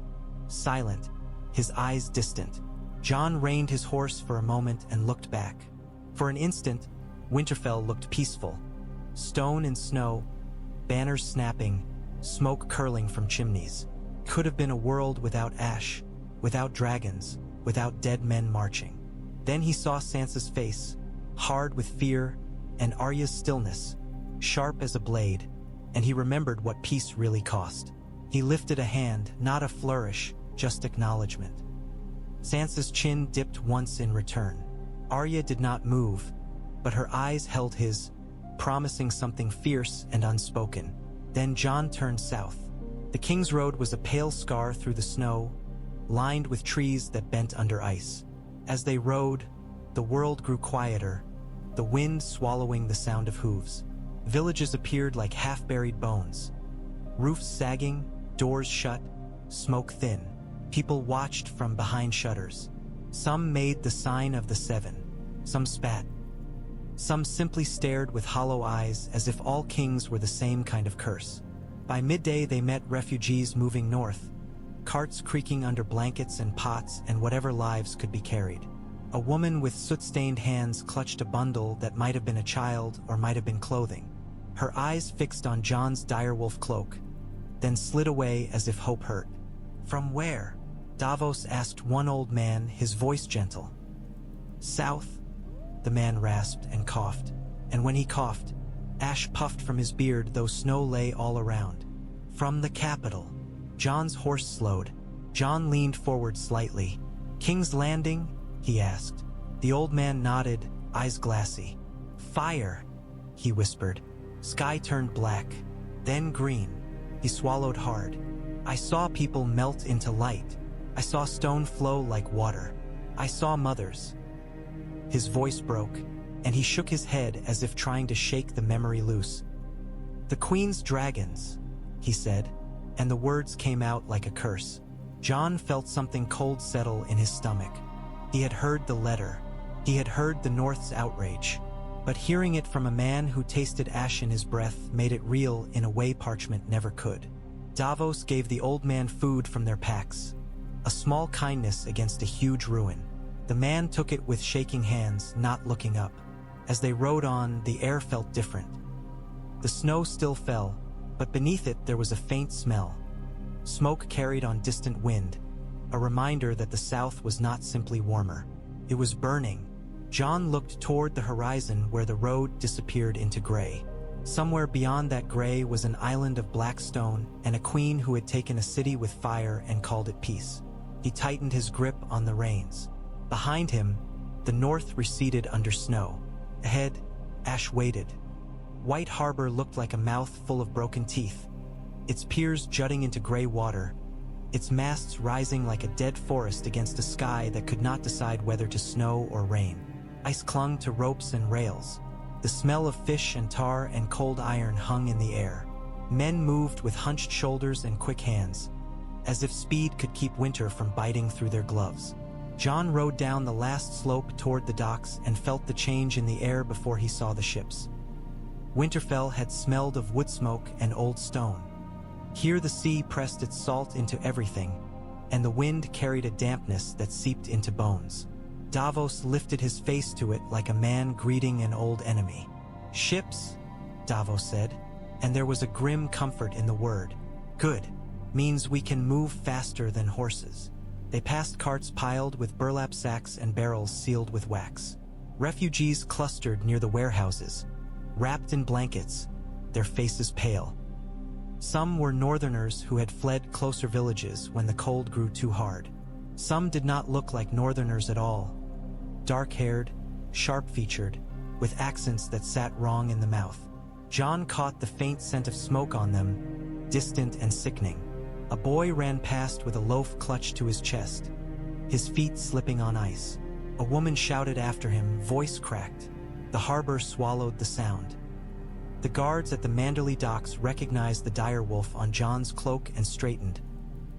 silent, his eyes distant. Jon reined his horse for a moment and looked back. For an instant, Winterfell looked peaceful. Stone and snow, banners snapping, smoke curling from chimneys. Could have been a world without ash, without dragons, without dead men marching. Then he saw Sansa's face, hard with fear, and Arya's stillness, sharp as a blade, and he remembered what peace really cost. He lifted a hand, not a flourish, just acknowledgement. Sansa's chin dipped once in return. Arya did not move, but her eyes held his, promising something fierce and unspoken. Then Jon turned south. The King's Road was a pale scar through the snow, lined with trees that bent under ice. As they rode, the world grew quieter, the wind swallowing the sound of hooves. Villages appeared like half-buried bones. Roofs sagging, doors shut, smoke thin. People watched from behind shutters. Some made the sign of the seven. Some spat. Some simply stared with hollow eyes as if all kings were the same kind of curse. By midday they met refugees moving north, carts creaking under blankets and pots and whatever lives could be carried. A woman with soot-stained hands clutched a bundle that might have been a child or might have been clothing. Her eyes fixed on Jon's direwolf cloak, then slid away as if hope hurt. From where? Davos asked one old man, his voice gentle. South, the man rasped and coughed, and when he coughed, ash puffed from his beard though snow lay all around. From the capital. Jon's horse slowed. Jon leaned forward slightly. King's Landing? He asked. The old man nodded, eyes glassy. Fire, he whispered. Sky turned black, then green. He swallowed hard. I saw people melt into light. I saw stone flow like water. I saw mothers. His voice broke, and he shook his head as if trying to shake the memory loose. The Queen's dragons, he said, and the words came out like a curse. Jon felt something cold settle in his stomach. He had heard the letter. He had heard the North's outrage. But hearing it from a man who tasted ash in his breath made it real in a way parchment never could. Davos gave the old man food from their packs, a small kindness against a huge ruin. The man took it with shaking hands, not looking up. As they rode on, the air felt different. The snow still fell, but beneath it there was a faint smell. Smoke carried on distant wind, a reminder that the south was not simply warmer. It was burning. Jon looked toward the horizon where the road disappeared into gray. Somewhere beyond that gray was an island of black stone and a queen who had taken a city with fire and called it peace. He tightened his grip on the reins. Behind him, the north receded under snow. Ahead, ash waited. White Harbor looked like a mouth full of broken teeth, its piers jutting into gray water, its masts rising like a dead forest against a sky that could not decide whether to snow or rain. Ice clung to ropes and rails. The smell of fish and tar and cold iron hung in the air. Men moved with hunched shoulders and quick hands, as if speed could keep winter from biting through their gloves. Jon rode down the last slope toward the docks and felt the change in the air before he saw the ships. Winterfell had smelled of wood smoke and old stone. Here the sea pressed its salt into everything, and the wind carried a dampness that seeped into bones. Davos lifted his face to it like a man greeting an old enemy. Ships, Davos said, and there was a grim comfort in the word. Good, means we can move faster than horses. They passed carts piled with burlap sacks and barrels sealed with wax. Refugees clustered near the warehouses, wrapped in blankets, their faces pale. Some were northerners who had fled closer villages when the cold grew too hard. Some did not look like northerners at all. Dark-haired, sharp-featured, with accents that sat wrong in the mouth. Jon caught the faint scent of smoke on them, distant and sickening. A boy ran past with a loaf clutched to his chest, his feet slipping on ice. A woman shouted after him, voice cracked. The harbor swallowed the sound. The guards at the Manderley docks recognized the direwolf on Jon's cloak and straightened,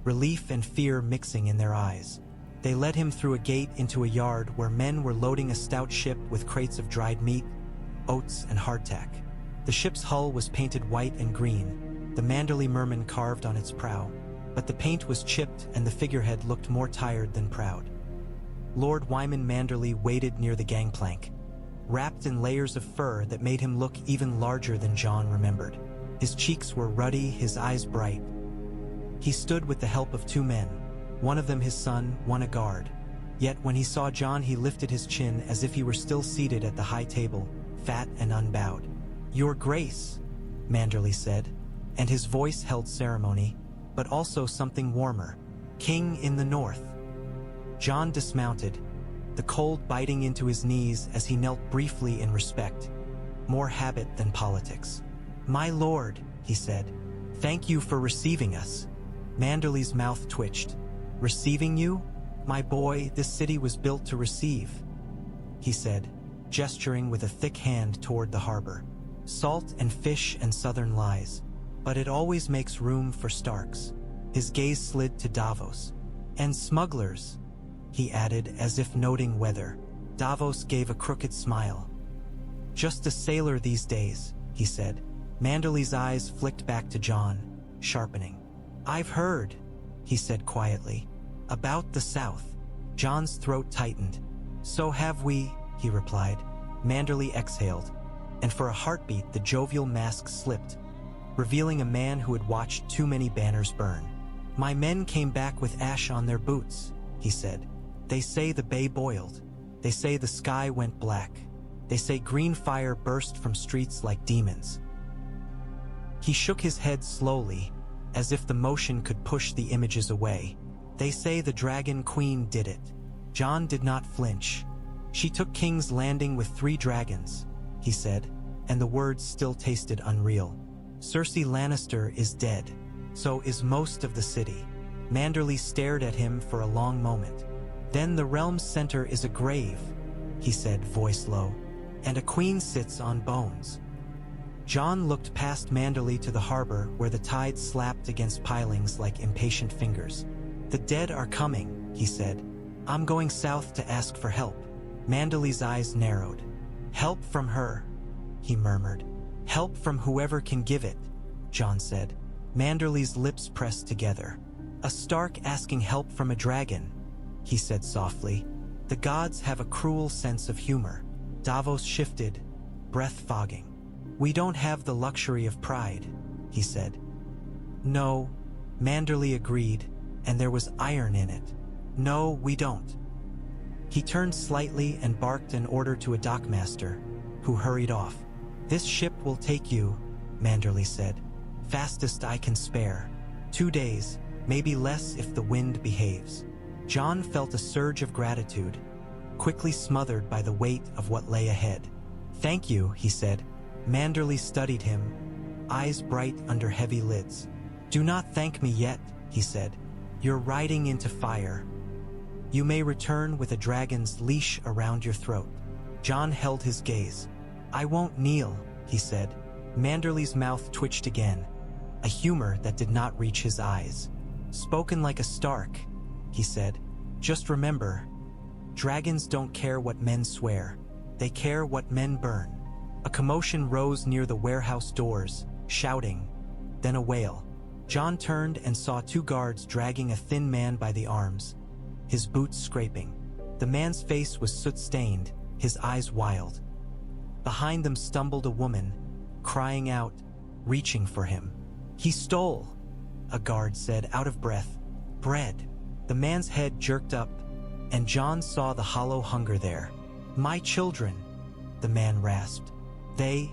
relief and fear mixing in their eyes. They led him through a gate into a yard where men were loading a stout ship with crates of dried meat, oats, and hardtack. The ship's hull was painted white and green, the Manderley merman carved on its prow, but the paint was chipped and the figurehead looked more tired than proud. Lord Wyman Manderley waited near the gangplank, wrapped in layers of fur that made him look even larger than Jon remembered. His cheeks were ruddy, his eyes bright. He stood with the help of two men, one of them his son, one a guard. Yet when he saw Jon, he lifted his chin as if he were still seated at the high table, fat and unbowed. "Your Grace," Manderley said, and his voice held ceremony, but also something warmer. "King in the North." Jon dismounted, the cold biting into his knees as he knelt briefly in respect, more habit than politics. "My lord," he said, "thank you for receiving us." Manderley's mouth twitched. "Receiving you? My boy, this city was built to receive," he said, gesturing with a thick hand toward the harbor. "Salt and fish and southern lies. But it always makes room for Starks." His gaze slid to Davos. "And smugglers," he added as if noting weather. Davos gave a crooked smile. "Just a sailor these days," he said. Manderley's eyes flicked back to Jon, sharpening. "I've heard," he said quietly, "about the South." Jon's throat tightened. "So have we," he replied. Manderley exhaled, and for a heartbeat the jovial mask slipped, revealing a man who had watched too many banners burn. "My men came back with ash on their boots," he said. "They say the bay boiled. They say the sky went black. They say green fire burst from streets like demons." He shook his head slowly, as if the motion could push the images away. "They say the Dragon Queen did it." Jon did not flinch. She took King's Landing with 3 dragons, he said, and the words still tasted unreal. Cersei Lannister is dead. So is most of the city. Manderly stared at him for a long moment. Then the realm's center is a grave, he said, voice low, and a queen sits on bones. Jon looked past Manderly to the harbor where the tide slapped against pilings like impatient fingers. The dead are coming, he said. I'm going south to ask for help. Manderly's eyes narrowed. Help from her, he murmured. Help from whoever can give it, Jon said. Manderly's lips pressed together. A Stark asking help from a dragon, he said softly. The gods have a cruel sense of humor. Davos shifted, breath fogging. We don't have the luxury of pride, he said. No, Manderly agreed, and there was iron in it. No, we don't. He turned slightly and barked an order to a dockmaster, who hurried off. This ship will take you, Manderly said. Fastest I can spare. 2 days, maybe less if the wind behaves. Jon felt a surge of gratitude, quickly smothered by the weight of what lay ahead. Thank you, he said. Manderly studied him, eyes bright under heavy lids. Do not thank me yet, he said. You're riding into fire. You may return with a dragon's leash around your throat. Jon held his gaze. I won't kneel, he said. Manderly's mouth twitched again, a humor that did not reach his eyes. Spoken like a Stark, he said. Just remember, dragons don't care what men swear. They care what men burn. A commotion rose near the warehouse doors, shouting, then a wail. Jon turned and saw 2 guards dragging a thin man by the arms, his boots scraping. The man's face was soot-stained, his eyes wild. Behind them stumbled a woman, crying out, reaching for him. He stole, a guard said, out of breath. Bread. The man's head jerked up, and Jon saw the hollow hunger there. My children, the man rasped. They,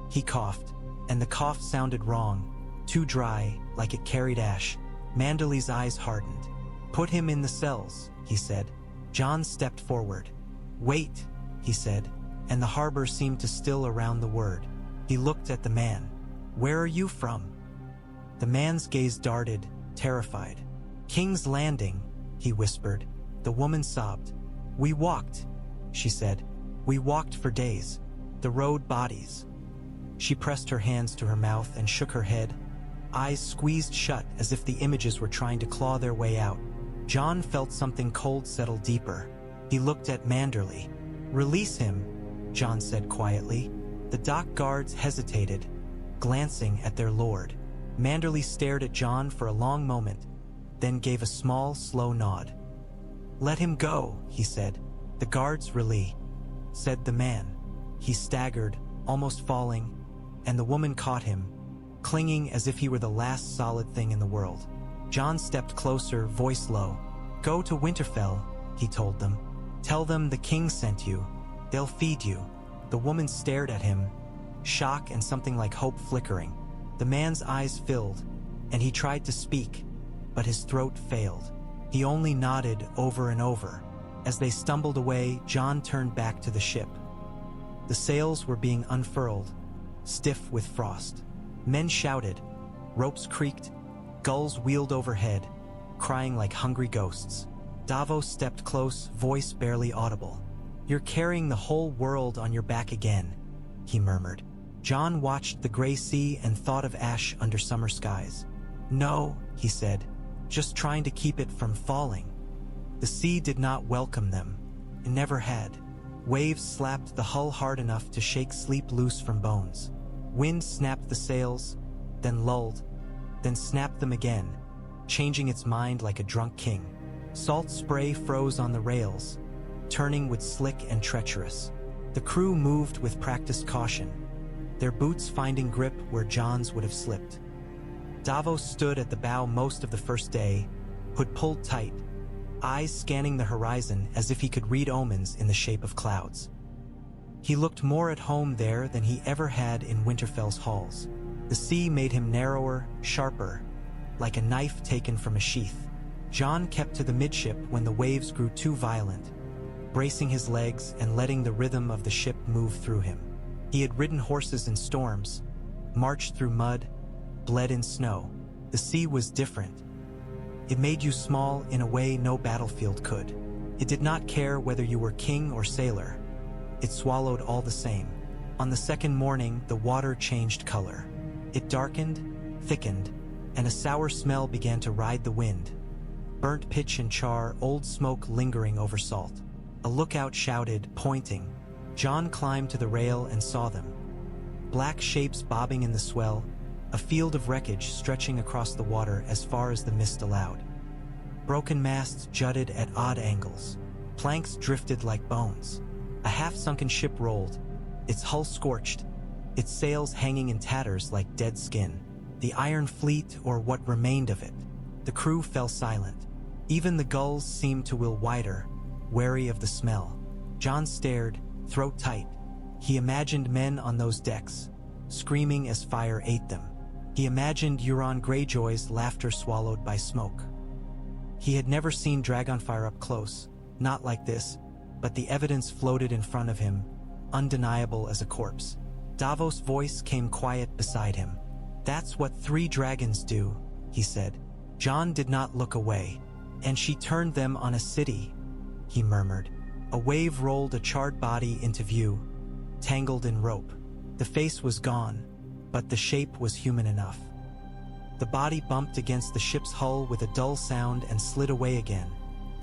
he coughed, and the cough sounded wrong, too dry, like it carried ash. Manderly's eyes hardened. Put him in the cells, he said. Jon stepped forward. Wait, he said, and the harbor seemed to still around the word. He looked at the man. Where are you from? The man's gaze darted, terrified. King's Landing, he whispered. The woman sobbed. We walked, she said. We walked for days. The road bodies. She pressed her hands to her mouth and shook her head, eyes squeezed shut as if the images were trying to claw their way out. Jon felt something cold settle deeper. He looked at Manderly. Release him, Jon said quietly. The dock guards hesitated, glancing at their lord. Manderly stared at Jon for a long moment, then gave a small, slow nod. Let him go, he said. The guards release, said the man. He staggered, almost falling, and the woman caught him, clinging as if he were the last solid thing in the world. Jon stepped closer, voice low. Go to Winterfell, he told them. Tell them the king sent you. They'll feed you. The woman stared at him, shock and something like hope flickering. The man's eyes filled, and he tried to speak, but his throat failed. He only nodded over and over. As they stumbled away, Jon turned back to the ship. The sails were being unfurled, stiff with frost. Men shouted, ropes creaked, gulls wheeled overhead, crying like hungry ghosts. Davos stepped close, voice barely audible. You're carrying the whole world on your back again, he murmured. Jon watched the gray sea and thought of ash under summer skies. No, he said, just trying to keep it from falling. The sea did not welcome them. It never had. Waves slapped the hull hard enough to shake sleep loose from bones. Wind snapped the sails, then lulled, then snapped them again, changing its mind like a drunk king. Salt spray froze on the rails, turning with slick and treacherous. The crew moved with practiced caution, their boots finding grip where Jon's would have slipped. Davos stood at the bow most of the first day, hood pulled tight, eyes scanning the horizon as if he could read omens in the shape of clouds. He looked more at home there than he ever had in Winterfell's halls. The sea made him narrower, sharper, like a knife taken from a sheath. Jon kept to the midship when the waves grew too violent, bracing his legs and letting the rhythm of the ship move through him. He had ridden horses in storms, marched through mud, bled in snow. The sea was different. It made you small in a way no battlefield could. It did not care whether you were king or sailor. It swallowed all the same. On the second morning, the water changed color. It darkened, thickened, and a sour smell began to ride the wind. Burnt pitch and char, old smoke lingering over salt. A lookout shouted, pointing. Jon climbed to the rail and saw them. Black shapes bobbing in the swell, a field of wreckage stretching across the water as far as the mist allowed. Broken masts jutted at odd angles. Planks drifted like bones. A half-sunken ship rolled, its hull scorched, its sails hanging in tatters like dead skin. The Iron Fleet, or what remained of it. The crew fell silent. Even the gulls seemed to wheel wider, wary of the smell. Jon stared, throat tight. He imagined men on those decks, screaming as fire ate them. He imagined Euron Greyjoy's laughter swallowed by smoke. He had never seen Dragonfire up close, not like this, but the evidence floated in front of him, undeniable as a corpse. Davos' voice came quiet beside him. "That's what 3 dragons do," he said. Jon did not look away. "And she turned them on a city," he murmured. A wave rolled a charred body into view, tangled in rope. The face was gone, but the shape was human enough. The body bumped against the ship's hull with a dull sound and slid away again,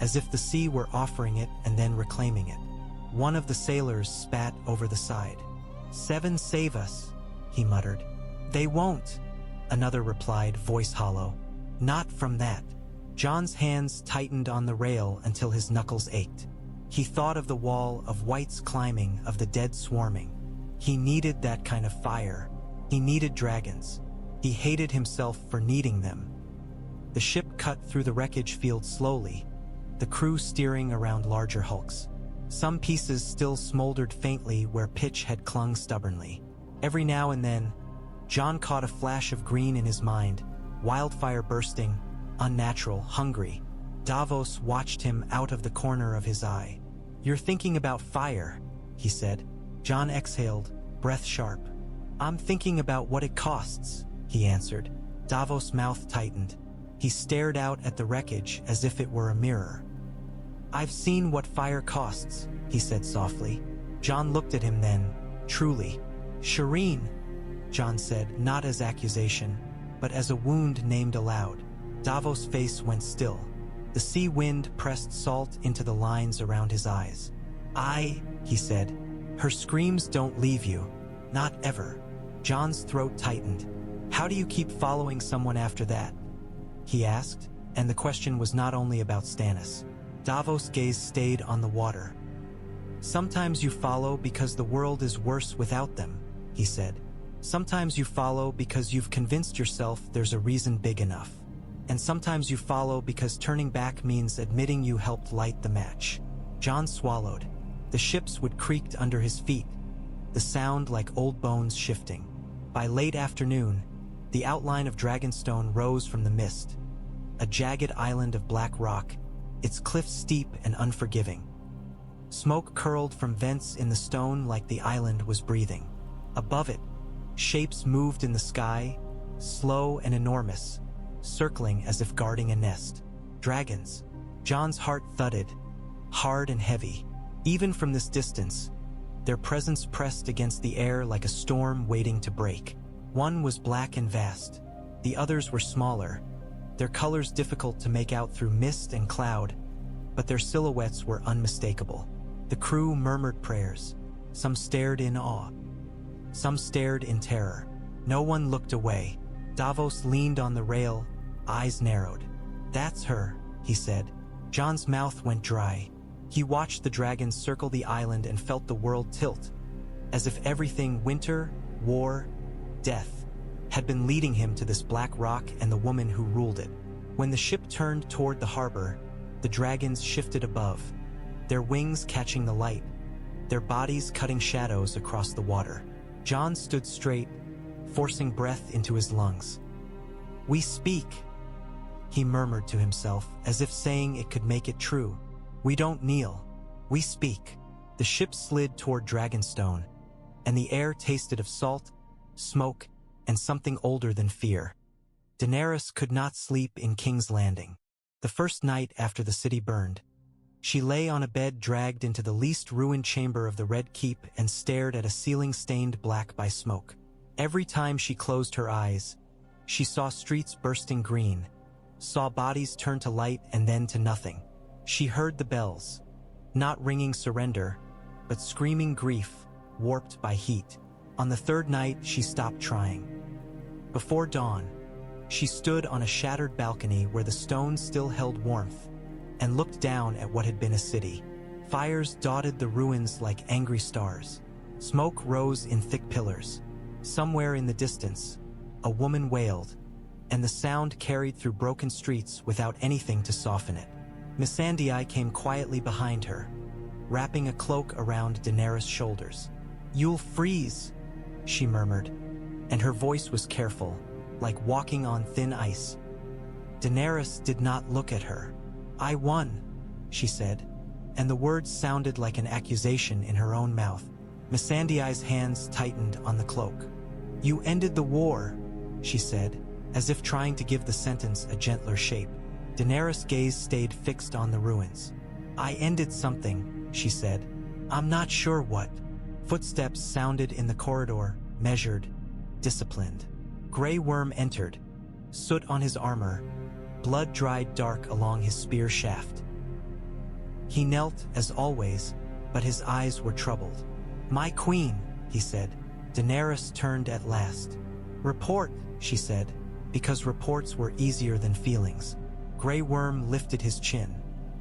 as if the sea were offering it and then reclaiming it. One of the sailors spat over the side. "7 save us," he muttered. "They won't," another replied, voice hollow. "Not from that." Jon's hands tightened on the rail until his knuckles ached. He thought of the wall of whites climbing, of the dead swarming. He needed that kind of fire. He needed dragons. He hated himself for needing them. The ship cut through the wreckage field slowly, the crew steering around larger hulks. Some pieces still smoldered faintly where pitch had clung stubbornly. Every now and then, Jon caught a flash of green in his mind, wildfire bursting, unnatural, hungry. Davos watched him out of the corner of his eye. "You're thinking about fire," he said. Jon exhaled, breath sharp. "I'm thinking about what it costs," he answered. Davos' mouth tightened. He stared out at the wreckage as if it were a mirror. "I've seen what fire costs," he said softly. Jon looked at him then, truly. "Shireen," Jon said, not as accusation, but as a wound named aloud. Davos' face went still. The sea wind pressed salt into the lines around his eyes. He said. "Her screams don't leave you. Not ever." Jon's throat tightened. "How do you keep following someone after that?" he asked, and the question was not only about Stannis. Davos' gaze stayed on the water. "Sometimes you follow because the world is worse without them," he said. "Sometimes you follow because you've convinced yourself there's a reason big enough. And sometimes you follow because turning back means admitting you helped light the match." Jon swallowed. The ship's wood creaked under his feet, the sound like old bones shifting. By late afternoon, the outline of Dragonstone rose from the mist, a jagged island of black rock, its cliffs steep and unforgiving. Smoke curled from vents in the stone like the island was breathing. Above it, shapes moved in the sky, slow and enormous, circling as if guarding a nest. Dragons. Jon's heart thudded, hard and heavy. Even from this distance, their presence pressed against the air like a storm waiting to break. One was black and vast. The others were smaller, their colors difficult to make out through mist and cloud, but their silhouettes were unmistakable. The crew murmured prayers. Some stared in awe. Some stared in terror. No one looked away. Davos leaned on the rail, eyes narrowed. "That's her," he said. Jon's mouth went dry. He watched the dragons circle the island and felt the world tilt, as if everything winter, war, death had been leading him to this black rock and the woman who ruled it. When the ship turned toward the harbor, the dragons shifted above, their wings catching the light, their bodies cutting shadows across the water. Jon stood straight, forcing breath into his lungs. "We speak," he murmured to himself, as if saying it could make it true. "We don't kneel." We speak. The ship slid toward Dragonstone, and the air tasted of salt, smoke, and something older than fear. Daenerys could not sleep in King's Landing. The first night after the city burned, she lay on a bed dragged into the least ruined chamber of the Red Keep and stared at a ceiling stained black by smoke. Every time she closed her eyes, she saw streets bursting green, saw bodies turn to light and then to nothing. She heard the bells, not ringing surrender, but screaming grief, warped by heat. On the third night, she stopped trying. Before dawn, she stood on a shattered balcony where the stone still held warmth, and looked down at what had been a city. Fires dotted the ruins like angry stars. Smoke rose in thick pillars. Somewhere in the distance, a woman wailed, and the sound carried through broken streets without anything to soften it. Missandei came quietly behind her, wrapping a cloak around Daenerys' shoulders. "You'll freeze," she murmured, and her voice was careful, like walking on thin ice. Daenerys did not look at her. "I won," she said, and the words sounded like an accusation in her own mouth. Missandei's hands tightened on the cloak. "You ended the war," she said, as if trying to give the sentence a gentler shape. Daenerys' gaze stayed fixed on the ruins. "I ended something," she said. "I'm not sure what." Footsteps sounded in the corridor, measured, disciplined. Grey Worm entered, soot on his armor, blood dried dark along his spear shaft. He knelt, as always, but his eyes were troubled. "My queen," he said. Daenerys turned at last. "Report," she said, because reports were easier than feelings. Grey Worm lifted his chin.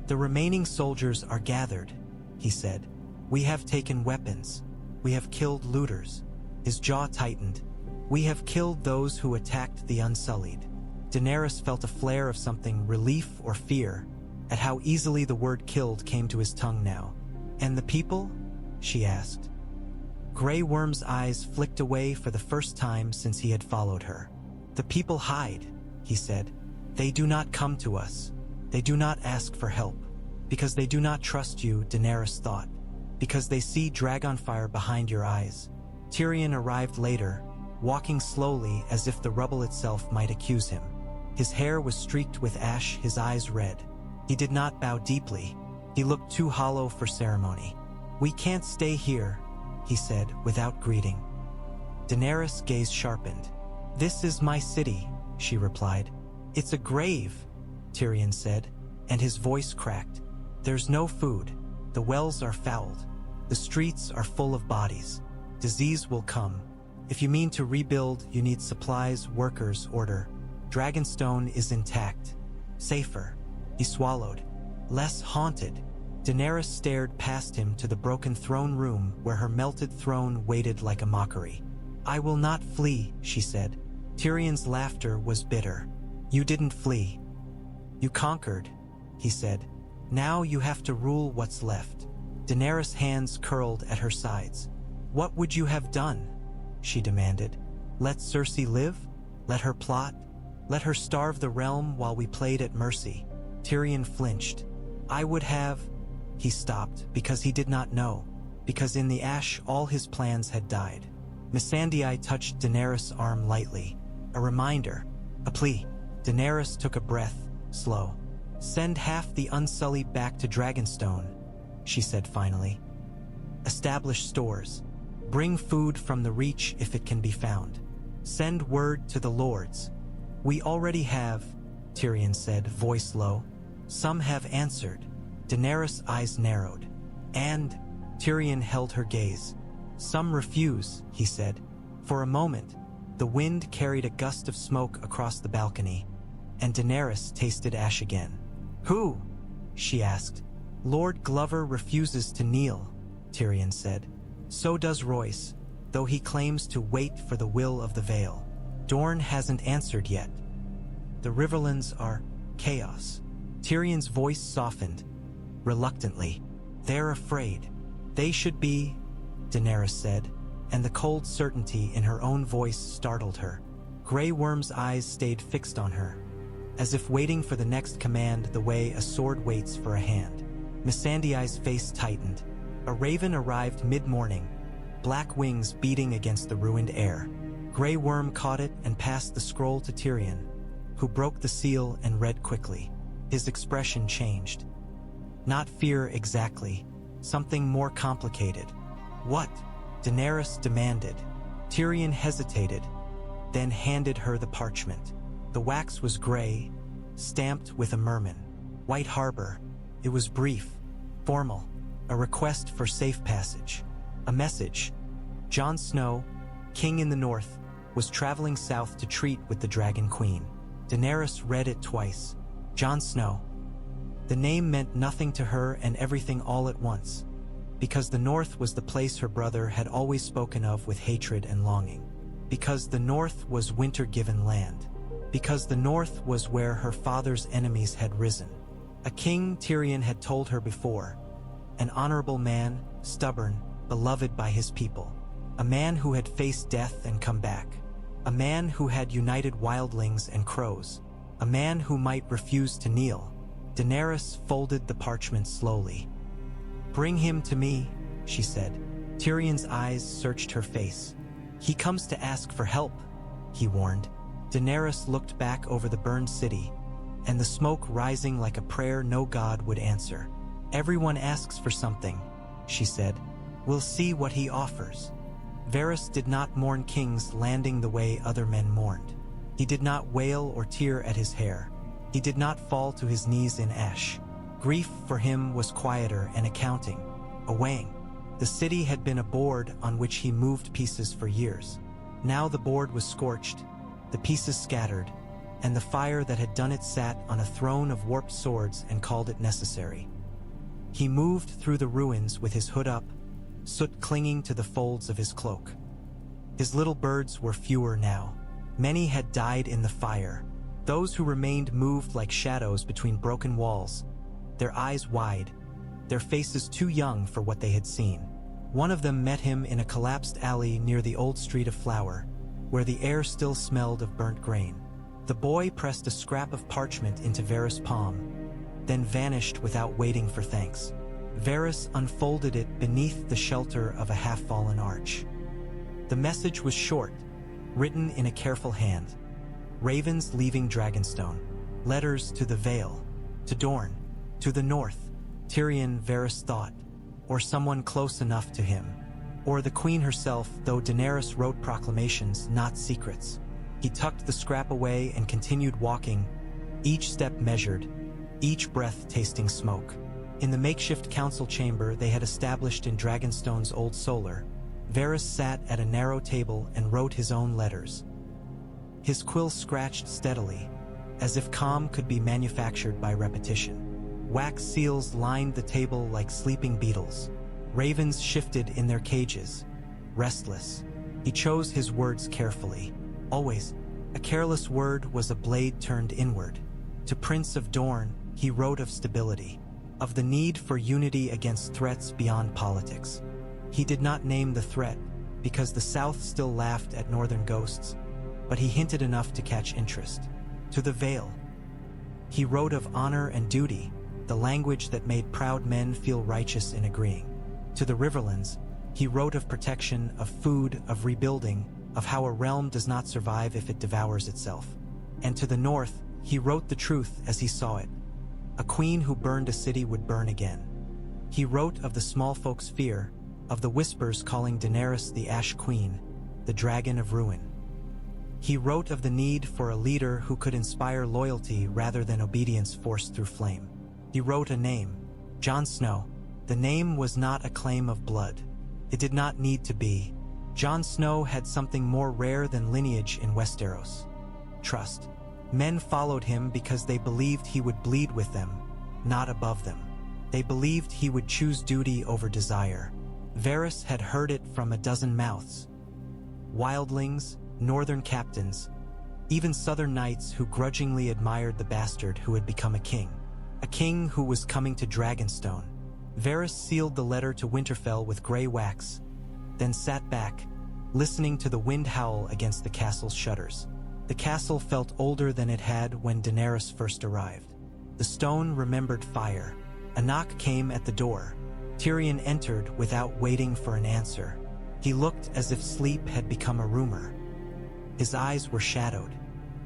"The remaining soldiers are gathered," he said. "We have taken weapons. We have killed looters." His jaw tightened. "We have killed those who attacked the Unsullied." Daenerys felt a flare of something, relief or fear, at how easily the word killed came to his tongue now. "And the people?" she asked. Grey Worm's eyes flicked away for the first time since he had followed her. "The people hide," he said. "They do not come to us. They do not ask for help. Because they do not trust you," Daenerys thought. "Because they see Dragonfire behind your eyes." Tyrion arrived later, walking slowly as if the rubble itself might accuse him. His hair was streaked with ash, his eyes red. He did not bow deeply. He looked too hollow for ceremony. "We can't stay here," he said, without greeting. Daenerys' gaze sharpened. "This is my city," she replied. "It's a grave," Tyrion said, and his voice cracked. "There's no food. The wells are fouled. The streets are full of bodies. Disease will come. If you mean to rebuild, you need supplies, workers, order. Dragonstone is intact. Safer." He swallowed. "Less haunted." Daenerys stared past him to the broken throne room where her melted throne waited like a mockery. "I will not flee," she said. Tyrion's laughter was bitter. "You didn't flee. You conquered," he said. "Now you have to rule what's left." Daenerys' hands curled at her sides. "What would you have done?" she demanded. "Let Cersei live? Let her plot? Let her starve the realm while we played at mercy?" Tyrion flinched. "I would have..." He stopped because he did not know, because in the ash all his plans had died. Missandei touched Daenerys' arm lightly. A reminder, a plea. Daenerys took a breath, slow. "Send half the Unsullied back to Dragonstone," she said finally. "Establish stores. Bring food from the Reach if it can be found. Send word to the lords." "We already have," Tyrion said, voice low. "Some have answered." Daenerys' eyes narrowed. "And?" Tyrion held her gaze. "Some refuse," he said. For a moment, the wind carried a gust of smoke across the balcony, and Daenerys tasted ash again. "Who?" she asked. "Lord Glover refuses to kneel," Tyrion said. "So does Royce, though he claims to wait for the will of the Vale. Dorne hasn't answered yet. The Riverlands are chaos." Tyrion's voice softened, reluctantly. "They're afraid." "They should be," Daenerys said, and the cold certainty in her own voice startled her. Grey Worm's eyes stayed fixed on her, as if waiting for the next command the way a sword waits for a hand. Missandei's face tightened. A raven arrived mid-morning, black wings beating against the ruined air. Grey Worm caught it and passed the scroll to Tyrion, who broke the seal and read quickly. His expression changed. Not fear exactly, something more complicated. What? Daenerys demanded. Tyrion hesitated, then handed her the parchment. The wax was gray, stamped with a merman. White Harbor. It was brief, formal, a request for safe passage. A message. Jon Snow, king in the north, was traveling south to treat with the Dragon Queen. Daenerys read it twice. Jon Snow. The name meant nothing to her and everything all at once, because the north was the place her brother had always spoken of with hatred and longing. Because the north was winter-given land. Because the north was where her father's enemies had risen. A king Tyrion had told her before. An honorable man, stubborn, beloved by his people. A man who had faced death and come back. A man who had united wildlings and crows. A man who might refuse to kneel. Daenerys folded the parchment slowly. "Bring him to me," she said. Tyrion's eyes searched her face. "He comes to ask for help," he warned. Daenerys looked back over the burned city, and the smoke rising like a prayer no god would answer. "Everyone asks for something," she said. "We'll see what he offers." Varys did not mourn kings landing the way other men mourned. He did not wail or tear at his hair. He did not fall to his knees in ash. Grief for him was quieter and accounting, a weighing. The city had been a board on which he moved pieces for years. Now the board was scorched, the pieces scattered, and the fire that had done it sat on a throne of warped swords and called it necessary. He moved through the ruins with his hood up, soot clinging to the folds of his cloak. His little birds were fewer now. Many had died in the fire. Those who remained moved like shadows between broken walls, their eyes wide, their faces too young for what they had seen. One of them met him in a collapsed alley near the old Street of Flour, where the air still smelled of burnt grain. The boy pressed a scrap of parchment into Varys' palm, then vanished without waiting for thanks. Varys unfolded it beneath the shelter of a half-fallen arch. The message was short, written in a careful hand. Ravens leaving Dragonstone. Letters to the Vale. To Dorne. To the north. Tyrion, Varys thought. Or someone close enough to him. Or the queen herself, though Daenerys wrote proclamations, not secrets. He tucked the scrap away and continued walking, each step measured, each breath tasting smoke. In the makeshift council chamber they had established in Dragonstone's old solar, Varys sat at a narrow table and wrote his own letters. His quill scratched steadily, as if calm could be manufactured by repetition. Wax seals lined the table like sleeping beetles. Ravens shifted in their cages, restless. He chose his words carefully. Always, a careless word was a blade turned inward. To Prince of Dorne, he wrote of stability, of the need for unity against threats beyond politics. He did not name the threat, because the South still laughed at northern ghosts, but he hinted enough to catch interest. To the Vale. He wrote of honor and duty, the language that made proud men feel righteous in agreeing. To the Riverlands, he wrote of protection, of food, of rebuilding, of how a realm does not survive if it devours itself. And to the north, he wrote the truth as he saw it. A queen who burned a city would burn again. He wrote of the small folk's fear, of the whispers calling Daenerys the Ash Queen, the dragon of ruin. He wrote of the need for a leader who could inspire loyalty rather than obedience forced through flame. He wrote a name, Jon Snow. The name was not a claim of blood. It did not need to be. Jon Snow had something more rare than lineage in Westeros. Trust. Men followed him because they believed he would bleed with them, not above them. They believed he would choose duty over desire. Varys had heard it from a dozen mouths. Wildlings, northern captains, even southern knights who grudgingly admired the bastard who had become a king who was coming to Dragonstone. Varys sealed the letter to Winterfell with gray wax, then sat back, listening to the wind howl against the castle's shutters. The castle felt older than it had when Daenerys first arrived. The stone remembered fire, A knock came at the door. Tyrion entered without waiting for an answer. He looked as if sleep had become a rumor. His eyes were shadowed.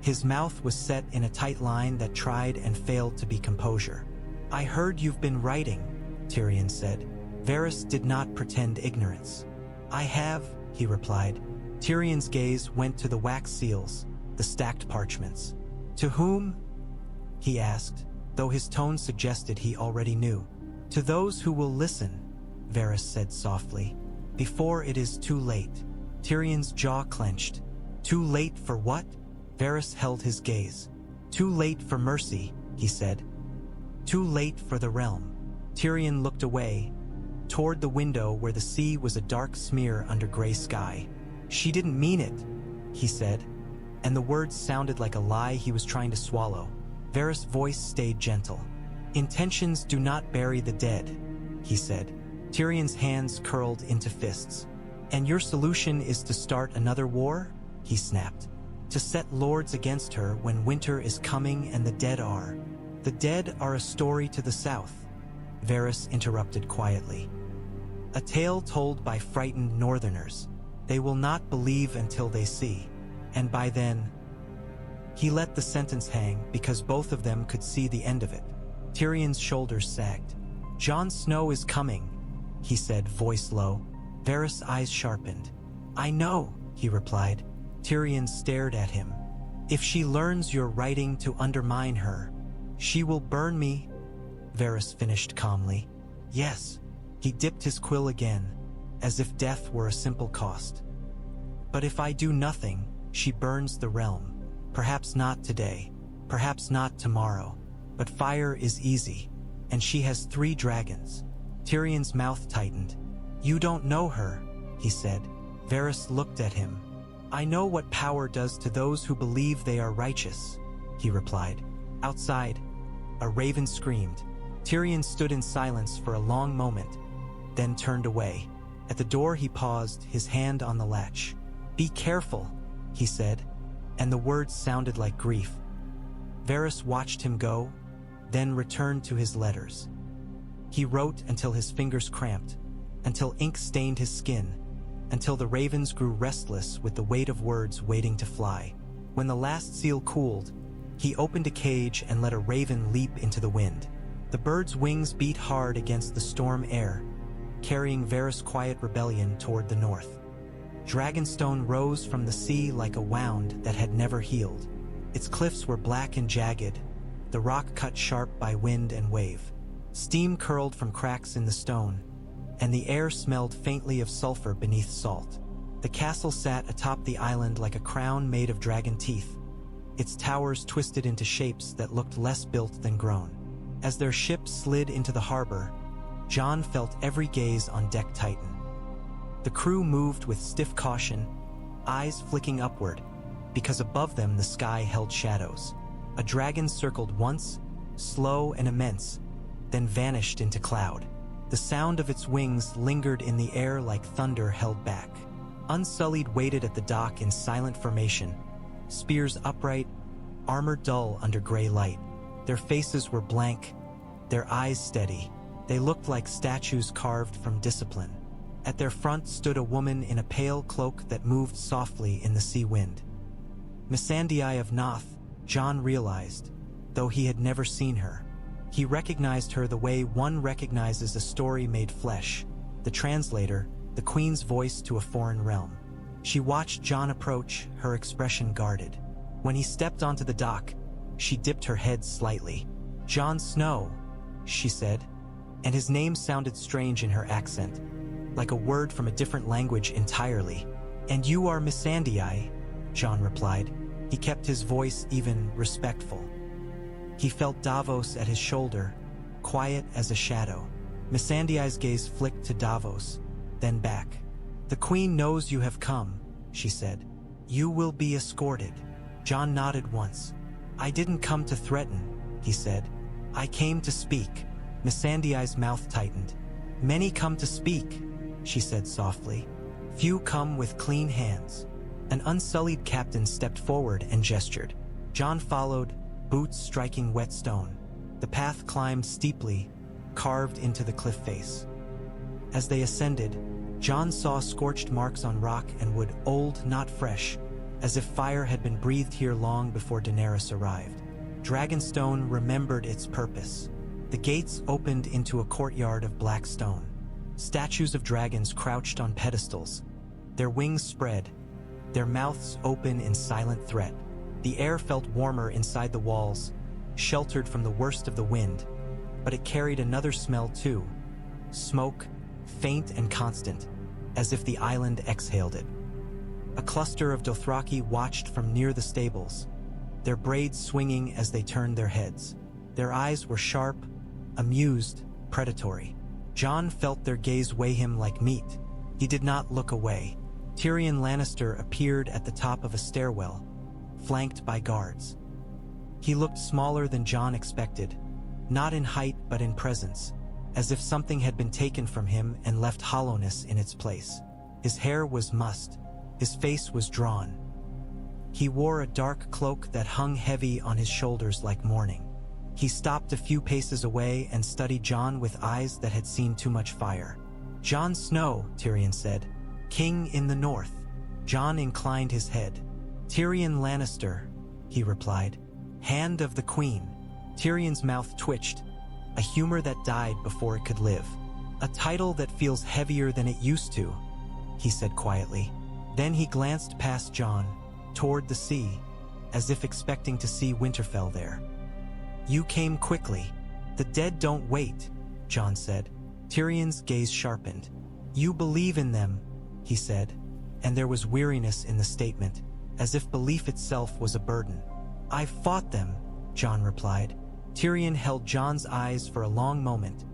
His mouth was set in a tight line that tried and failed to be composure. "I heard you've been writing," Tyrion said. Varys did not pretend ignorance. "I have," he replied. Tyrion's gaze went to the wax seals, the stacked parchments. "To whom?" he asked, though his tone suggested he already knew. "To those who will listen," Varys said softly, "before it is too late." Tyrion's jaw clenched. "Too late for what?" Varys held his gaze. "Too late for mercy," he said. "Too late for the realm." Tyrion looked away, toward the window where the sea was a dark smear under gray sky. "She didn't mean it," he said, and the words sounded like a lie he was trying to swallow. Varys' voice stayed gentle. "Intentions do not bury the dead," he said. Tyrion's hands curled into fists. "And your solution is to start another war?" he snapped. "To set lords against her when winter is coming and the dead are." "The dead are a story to the south," Varys interrupted quietly. "A tale told by frightened northerners. They will not believe until they see. And by then..." He let the sentence hang because both of them could see the end of it. Tyrion's shoulders sagged. "Jon Snow is coming," he said, voice low. Varys' eyes sharpened. "I know," he replied. Tyrion stared at him. "If she learns you're writing to undermine her, she will burn me," Varys finished calmly. "Yes." He dipped his quill again, as if death were a simple cost. "But if I do nothing, she burns the realm. Perhaps not today, perhaps not tomorrow, but fire is easy, and she has 3 dragons." Tyrion's mouth tightened. "You don't know her," he said. Varys looked at him. "I know what power does to those who believe they are righteous," he replied. Outside, a raven screamed. Tyrion stood in silence for a long moment, then turned away. At the door he paused, his hand on the latch. "Be careful," he said, and the words sounded like grief. Varys watched him go, then returned to his letters. He wrote until his fingers cramped, until ink stained his skin, until the ravens grew restless with the weight of words waiting to fly. When the last seal cooled, he opened a cage and let a raven leap into the wind. The bird's wings beat hard against the storm air, carrying Varys' quiet rebellion toward the north. Dragonstone rose from the sea like a wound that had never healed. Its cliffs were black and jagged, the rock cut sharp by wind and wave. Steam curled from cracks in the stone, and the air smelled faintly of sulfur beneath salt. The castle sat atop the island like a crown made of dragon teeth, its towers twisted into shapes that looked less built than grown. As their ship slid into the harbor, Jon felt every gaze on deck tighten. The crew moved with stiff caution, eyes flicking upward, because above them the sky held shadows. A dragon circled once, slow and immense, then vanished into cloud. The sound of its wings lingered in the air like thunder held back. Unsullied waited at the dock in silent formation, spears upright, armor dull under gray light. Their faces were blank, their eyes steady. They looked like statues carved from discipline. At their front stood a woman in a pale cloak that moved softly in the sea wind. Missandei of Noth, Jon realized, though he had never seen her. He recognized her the way one recognizes a story made flesh, the translator, the queen's voice to a foreign realm. She watched Jon approach, her expression guarded. When he stepped onto the dock, she dipped her head slightly. "Jon Snow," she said, and his name sounded strange in her accent, like a word from a different language entirely. "And you are Missandei," Jon replied. He kept his voice even, respectful. He felt Davos at his shoulder, quiet as a shadow. Missandei's gaze flicked to Davos, then back. "The queen knows you have come," she said. "You will be escorted." Jon nodded once. "I didn't come to threaten," he said. "I came to speak." Missandei's mouth tightened. "Many come to speak," she said softly. "Few come with clean hands." An unsullied captain stepped forward and gestured. Jon followed, boots striking wet stone. The path climbed steeply, carved into the cliff face. As they ascended, Jon saw scorched marks on rock and wood, old, not fresh, as if fire had been breathed here long before Daenerys arrived. Dragonstone remembered its purpose. The gates opened into a courtyard of black stone. Statues of dragons crouched on pedestals, their wings spread, their mouths open in silent threat. The air felt warmer inside the walls, sheltered from the worst of the wind, but it carried another smell too. Smoke, faint and constant, as if the island exhaled it. A cluster of Dothraki watched from near the stables, their braids swinging as they turned their heads. Their eyes were sharp, amused, predatory. Jon felt their gaze weigh him like meat. He did not look away. Tyrion Lannister appeared at the top of a stairwell, flanked by guards. He looked smaller than Jon expected, not in height but in presence, as if something had been taken from him and left hollowness in its place. His hair was mussed, his face was drawn. He wore a dark cloak that hung heavy on his shoulders like mourning. He stopped a few paces away and studied Jon with eyes that had seen too much fire. "Jon Snow," Tyrion said, "King in the north." Jon inclined his head. "Tyrion Lannister," he replied, "Hand of the Queen." Tyrion's mouth twitched, a humor that died before it could live. "A title that feels heavier than it used to," he said quietly. Then he glanced past Jon, toward the sea, as if expecting to see Winterfell there. "You came quickly. The dead don't wait," Jon said. Tyrion's gaze sharpened. "You believe in them," he said, and there was weariness in the statement, as if belief itself was a burden. "I fought them," Jon replied. Tyrion held Jon's eyes for a long moment,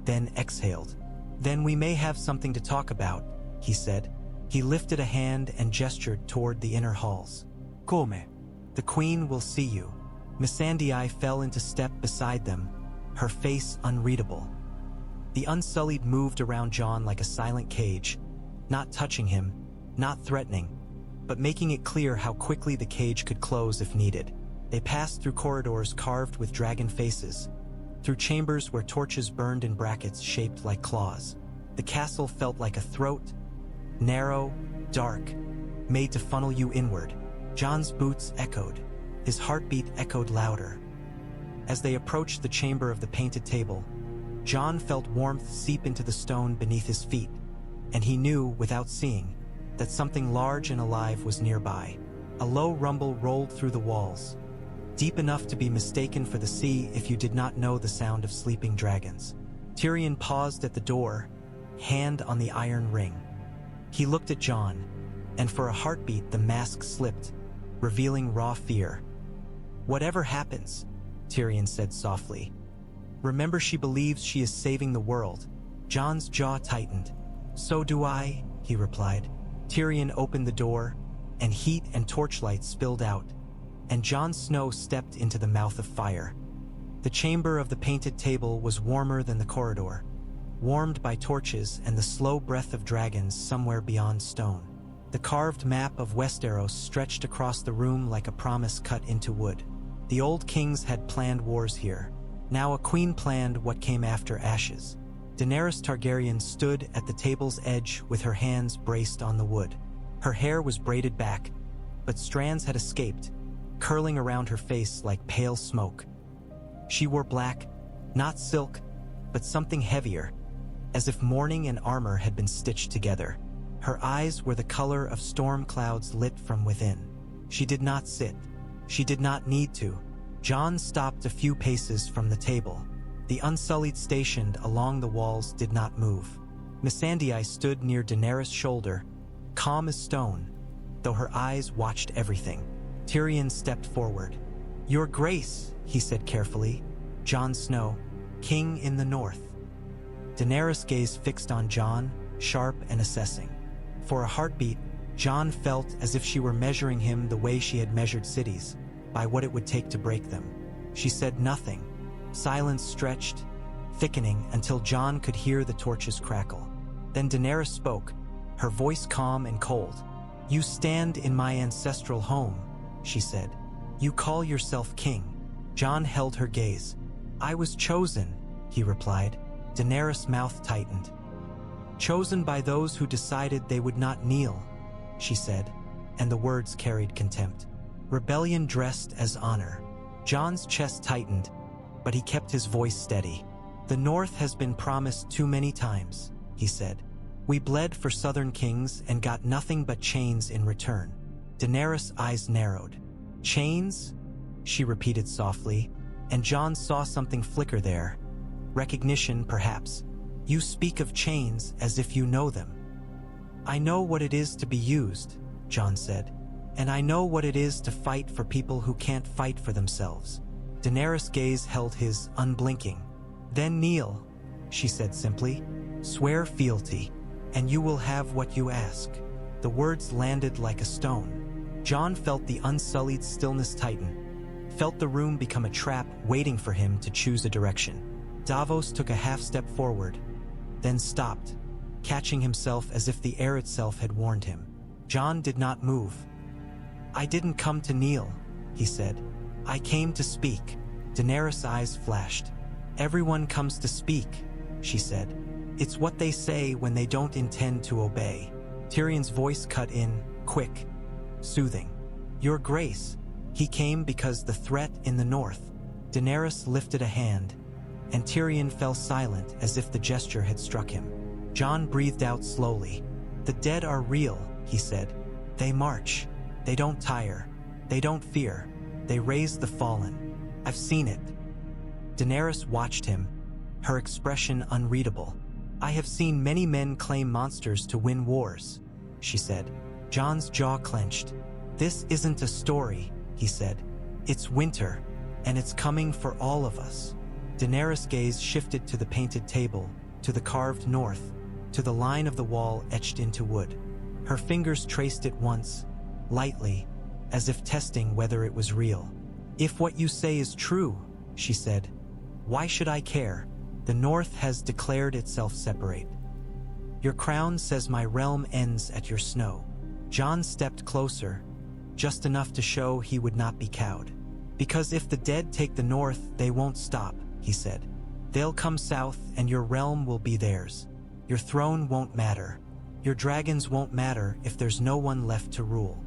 then exhaled. "Then we may have something to talk about," he said. He lifted a hand and gestured toward the inner halls. "Come. The Queen will see you." Missandei fell into step beside them, her face unreadable. The Unsullied moved around Jon like a silent cage, not touching him, not threatening, but making it clear how quickly the cage could close if needed. They passed through corridors carved with dragon faces, through chambers where torches burned in brackets shaped like claws. The castle felt like a throat, narrow, dark, made to funnel you inward. Jon's boots echoed. His heartbeat echoed louder. As they approached the chamber of the painted table, Jon felt warmth seep into the stone beneath his feet, and he knew, without seeing, that something large and alive was nearby. A low rumble rolled through the walls, deep enough to be mistaken for the sea if you did not know the sound of sleeping dragons. Tyrion paused at the door, hand on the iron ring. He looked at Jon, and for a heartbeat the mask slipped, revealing raw fear. "Whatever happens," Tyrion said softly, "remember she believes she is saving the world." Jon's jaw tightened. "So do I," he replied. Tyrion opened the door, and heat and torchlight spilled out, and Jon Snow stepped into the mouth of fire. The chamber of the painted table was warmer than the corridor, warmed by torches and the slow breath of dragons somewhere beyond stone. The carved map of Westeros stretched across the room like a promise cut into wood. The old kings had planned wars here. Now a queen planned what came after ashes. Daenerys Targaryen stood at the table's edge with her hands braced on the wood. Her hair was braided back, but strands had escaped, curling around her face like pale smoke. She wore black, not silk, but something heavier, as if mourning and armor had been stitched together. Her eyes were the color of storm clouds lit from within. She did not sit. She did not need to. Jon stopped a few paces from the table. The Unsullied stationed along the walls did not move. Missandei stood near Daenerys' shoulder, calm as stone, though her eyes watched everything. Tyrion stepped forward. "Your Grace," he said carefully, "Jon Snow, King in the North." Daenerys' gaze fixed on Jon, sharp and assessing. For a heartbeat, Jon felt as if she were measuring him the way she had measured cities, by what it would take to break them. She said nothing. Silence stretched, thickening until Jon could hear the torches crackle. Then Daenerys spoke, her voice calm and cold. "You stand in my ancestral home," she said. "You call yourself king." Jon held her gaze. "I was chosen," he replied. Daenerys' mouth tightened. "Chosen by those who decided they would not kneel," she said, and the words carried contempt. "Rebellion dressed as honor." Jon's chest tightened, but he kept his voice steady. "The North has been promised too many times," he said. "We bled for Southern kings and got nothing but chains in return." Daenerys' eyes narrowed. "Chains?" she repeated softly, and Jon saw something flicker there. Recognition, perhaps. "You speak of chains as if you know them." "I know what it is to be used," Jon said, "and I know what it is to fight for people who can't fight for themselves." Daenerys' gaze held his, unblinking. "Then kneel," she said simply. "Swear fealty, and you will have what you ask." The words landed like a stone. Jon felt the unsullied stillness tighten, felt the room become a trap waiting for him to choose a direction. Davos took a half step forward, then stopped, catching himself as if the air itself had warned him. Jon did not move. "I didn't come to kneel," he said. "I came to speak." Daenerys' eyes flashed. "Everyone comes to speak," she said. "It's what they say when they don't intend to obey." Tyrion's voice cut in, quick, soothing. "Your Grace, he came because the threat in the north." Daenerys lifted a hand, and Tyrion fell silent as if the gesture had struck him. Jon breathed out slowly. "The dead are real," he said. "They march. They don't tire. They don't fear. They raise the fallen. I've seen it." Daenerys watched him, her expression unreadable. "I have seen many men claim monsters to win wars," she said. Jon's jaw clenched. "This isn't a story," he said. "It's winter, and it's coming for all of us." Daenerys' gaze shifted to the painted table, to the carved north, to the line of the wall etched into wood. Her fingers traced it once, lightly, as if testing whether it was real. "If what you say is true," she said, "why should I care? The North has declared itself separate. Your crown says my realm ends at your snow." Jon stepped closer, just enough to show he would not be cowed. "Because if the dead take the North, they won't stop," he said. "They'll come south and your realm will be theirs. Your throne won't matter. Your dragons won't matter if there's no one left to rule."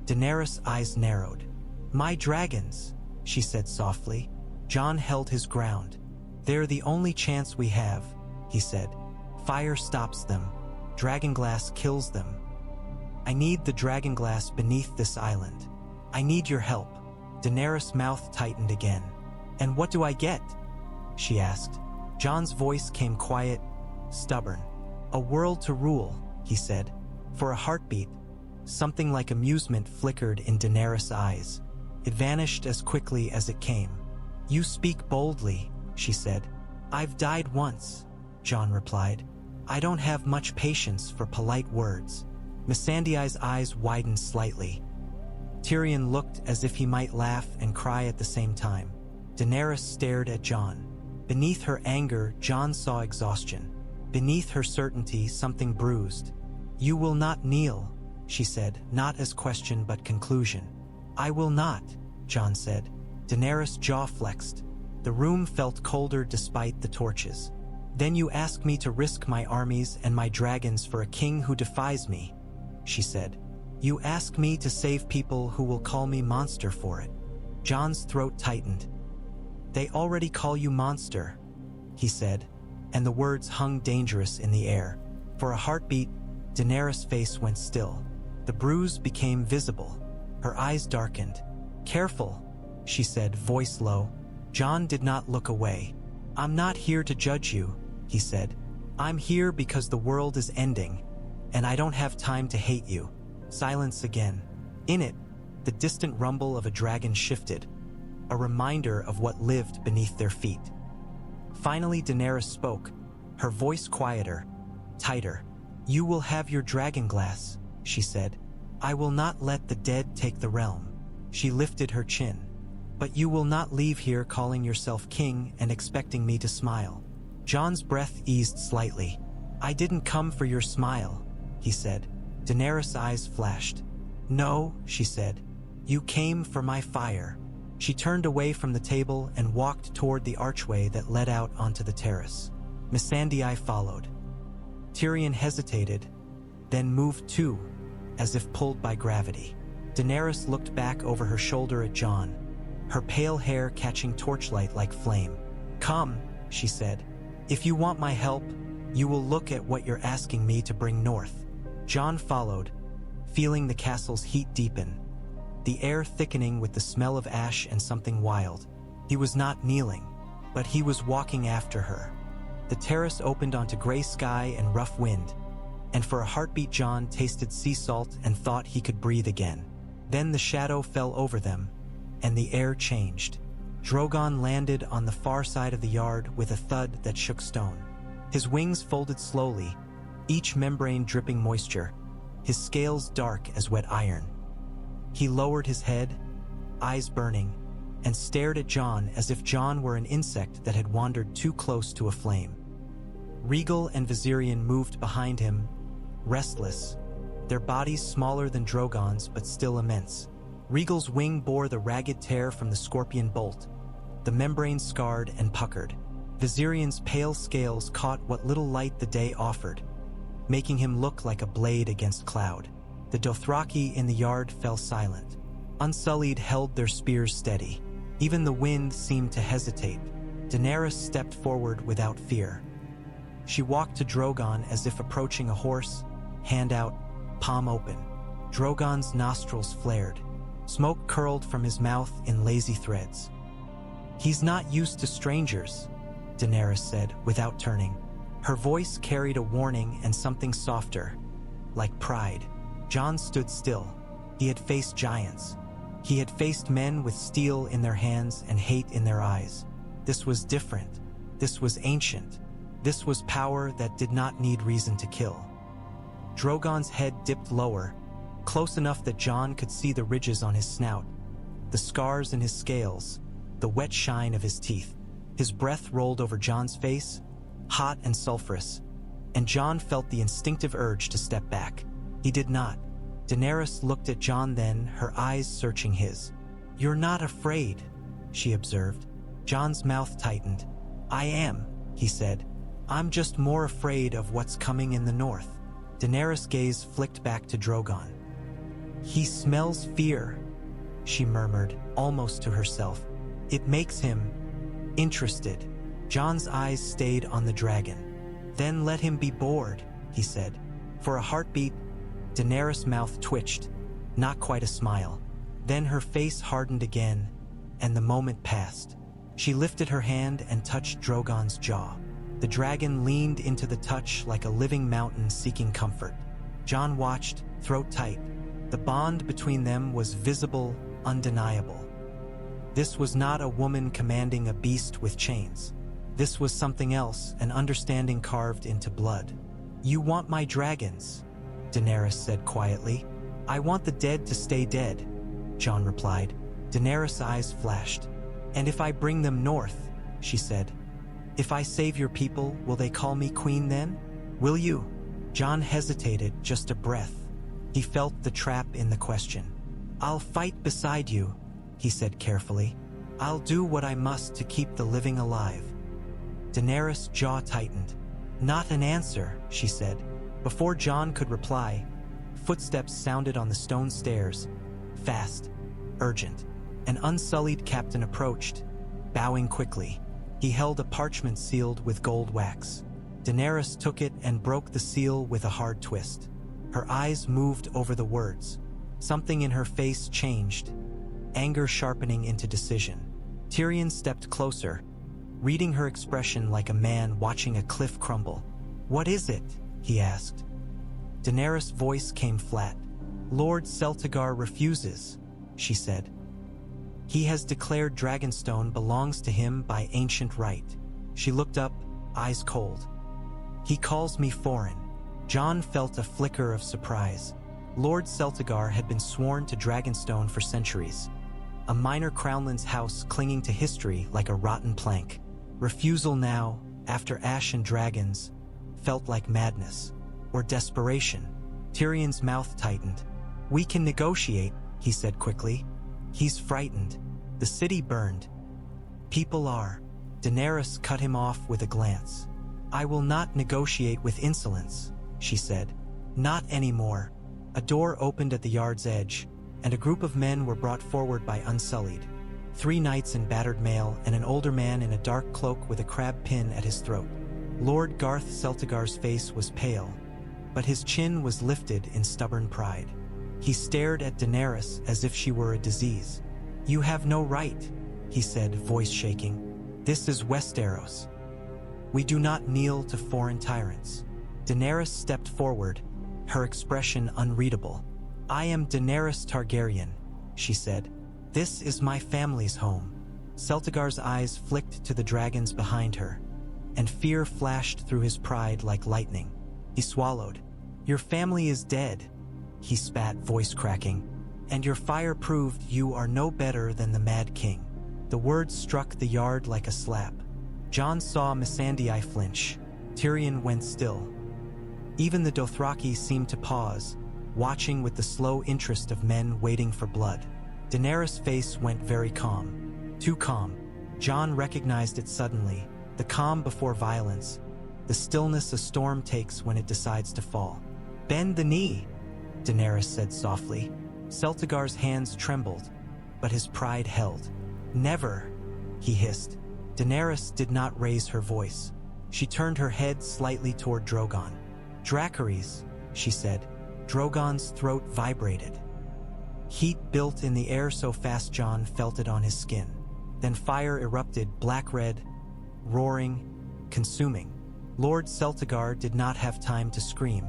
Daenerys' eyes narrowed. "My dragons," she said softly. Jon held his ground. "They're the only chance we have," he said. "Fire stops them. Dragonglass kills them. I need the Dragonglass beneath this island. I need your help." Daenerys' mouth tightened again. "And what do I get?" she asked. Jon's voice came quiet, stubborn. "A world to rule," he said. For a heartbeat, something like amusement flickered in Daenerys' eyes. It vanished as quickly as it came. "You speak boldly," she said. "I've died once," Jon replied. "I don't have much patience for polite words." Missandei's eyes widened slightly. Tyrion looked as if he might laugh and cry at the same time. Daenerys stared at Jon. Beneath her anger, Jon saw exhaustion. Beneath her certainty, something bruised. "You will not kneel," she said, not as question but conclusion. "I will not," Jon said. Daenerys' jaw flexed. The room felt colder despite the torches. "Then you ask me to risk my armies and my dragons for a king who defies me," she said. "You ask me to save people who will call me monster for it." Jon's throat tightened. "They already call you monster," he said, and the words hung dangerous in the air. For a heartbeat, Daenerys' face went still. The bruise became visible. Her eyes darkened. "Careful," she said, voice low. Jon did not look away. "I'm not here to judge you," he said. "I'm here because the world is ending, and I don't have time to hate you." Silence again. In it, the distant rumble of a dragon shifted, a reminder of what lived beneath their feet. Finally, Daenerys spoke, her voice quieter, tighter. "You will have your dragonglass," she said. "I will not let the dead take the realm." She lifted her chin. "But you will not leave here calling yourself king and expecting me to smile." Jon's breath eased slightly. "I didn't come for your smile," he said. Daenerys' eyes flashed. "No," she said. "You came for my fire." She turned away from the table and walked toward the archway that led out onto the terrace. Missandei followed. Tyrion hesitated, then moved too, as if pulled by gravity. Daenerys looked back over her shoulder at Jon, her pale hair catching torchlight like flame. "Come," she said. "If you want my help, you will look at what you're asking me to bring north." Jon followed, feeling the castle's heat deepen, the air thickening with the smell of ash and something wild. He was not kneeling, but he was walking after her. The terrace opened onto gray sky and rough wind, and for a heartbeat Jon tasted sea salt and thought he could breathe again. Then the shadow fell over them, and the air changed. Drogon landed on the far side of the yard with a thud that shook stone. His wings folded slowly, each membrane dripping moisture, his scales dark as wet iron. He lowered his head, eyes burning, and stared at Jon as if Jon were an insect that had wandered too close to a flame. Rhaegal and Viserion moved behind him, restless, their bodies smaller than Drogon's but still immense. Rhaegal's wing bore the ragged tear from the scorpion bolt, the membrane scarred and puckered. Viserion's pale scales caught what little light the day offered, making him look like a blade against cloud. The Dothraki in the yard fell silent. Unsullied held their spears steady. Even the wind seemed to hesitate. Daenerys stepped forward without fear. She walked to Drogon as if approaching a horse, hand out, palm open. Drogon's nostrils flared. Smoke curled from his mouth in lazy threads. "He's not used to strangers," Daenerys said without turning. Her voice carried a warning and something softer, like pride. Jon stood still. He had faced giants. He had faced men with steel in their hands and hate in their eyes. This was different. This was ancient. This was power that did not need reason to kill. Drogon's head dipped lower, close enough that Jon could see the ridges on his snout, the scars in his scales, the wet shine of his teeth. His breath rolled over Jon's face, hot and sulphurous, and Jon felt the instinctive urge to step back. He did not. Daenerys looked at Jon then, her eyes searching his. "You're not afraid," she observed. Jon's mouth tightened. "I am," he said. "I'm just more afraid of what's coming in the north." Daenerys' gaze flicked back to Drogon. "He smells fear," she murmured, almost to herself. "It makes him interested." Jon's eyes stayed on the dragon. "Then let him be bored," he said. For a heartbeat, Daenerys' mouth twitched, not quite a smile. Then her face hardened again, and the moment passed. She lifted her hand and touched Drogon's jaw. The dragon leaned into the touch like a living mountain seeking comfort. Jon watched, throat tight. The bond between them was visible, undeniable. This was not a woman commanding a beast with chains. This was something else, an understanding carved into blood. "You want my dragons," Daenerys said quietly. "I want the dead to stay dead," Jon replied. Daenerys' eyes flashed. "And if I bring them north," she said. "If I save your people, will they call me queen then? Will you?" Jon hesitated just a breath. He felt the trap in the question. "I'll fight beside you," he said carefully. "I'll do what I must to keep the living alive." Daenerys' jaw tightened. "Not an answer," she said. Before Jon could reply, footsteps sounded on the stone stairs. Fast, urgent. An unsullied captain approached, bowing quickly. He held a parchment sealed with gold wax. Daenerys took it and broke the seal with a hard twist. Her eyes moved over the words. Something in her face changed, anger sharpening into decision. Tyrion stepped closer, reading her expression like a man watching a cliff crumble. "What is it?" he asked. Daenerys' voice came flat. "Lord Celtigar refuses," she said. "He has declared Dragonstone belongs to him by ancient right." She looked up, eyes cold. "He calls me foreign." Jon felt a flicker of surprise. Lord Celtigar had been sworn to Dragonstone for centuries, a minor crownland's house clinging to history like a rotten plank. Refusal now, after ash and dragons, felt like madness, or desperation. Tyrion's mouth tightened. "We can negotiate," he said quickly. "He's frightened. The city burned. People are." Daenerys cut him off with a glance. "I will not negotiate with insolence," she said. "Not anymore." A door opened at the yard's edge, and a group of men were brought forward by Unsullied. 3 knights in battered mail and an older man in a dark cloak with a crab pin at his throat. Lord Garth Celtigar's face was pale, but his chin was lifted in stubborn pride. He stared at Daenerys as if she were a disease. "You have no right," he said, voice shaking. "This is Westeros. We do not kneel to foreign tyrants." Daenerys stepped forward, her expression unreadable. "I am Daenerys Targaryen," she said. "This is my family's home." Celtigar's eyes flicked to the dragons behind her, and fear flashed through his pride like lightning. He swallowed. "Your family is dead," he spat, voice cracking. "And your fire proved you are no better than the Mad King." The words struck the yard like a slap. Jon saw Missandei flinch. Tyrion went still. Even the Dothraki seemed to pause, watching with the slow interest of men waiting for blood. Daenerys' face went very calm. Too calm. Jon recognized it suddenly, the calm before violence, the stillness a storm takes when it decides to fall. "Bend the knee," Daenerys said softly. Celtigar's hands trembled, but his pride held. "Never," he hissed. Daenerys did not raise her voice. She turned her head slightly toward Drogon. "Dracarys," she said. Drogon's throat vibrated. Heat built in the air so fast Jon felt it on his skin. Then fire erupted, black-red, roaring, consuming. Lord Celtigar did not have time to scream.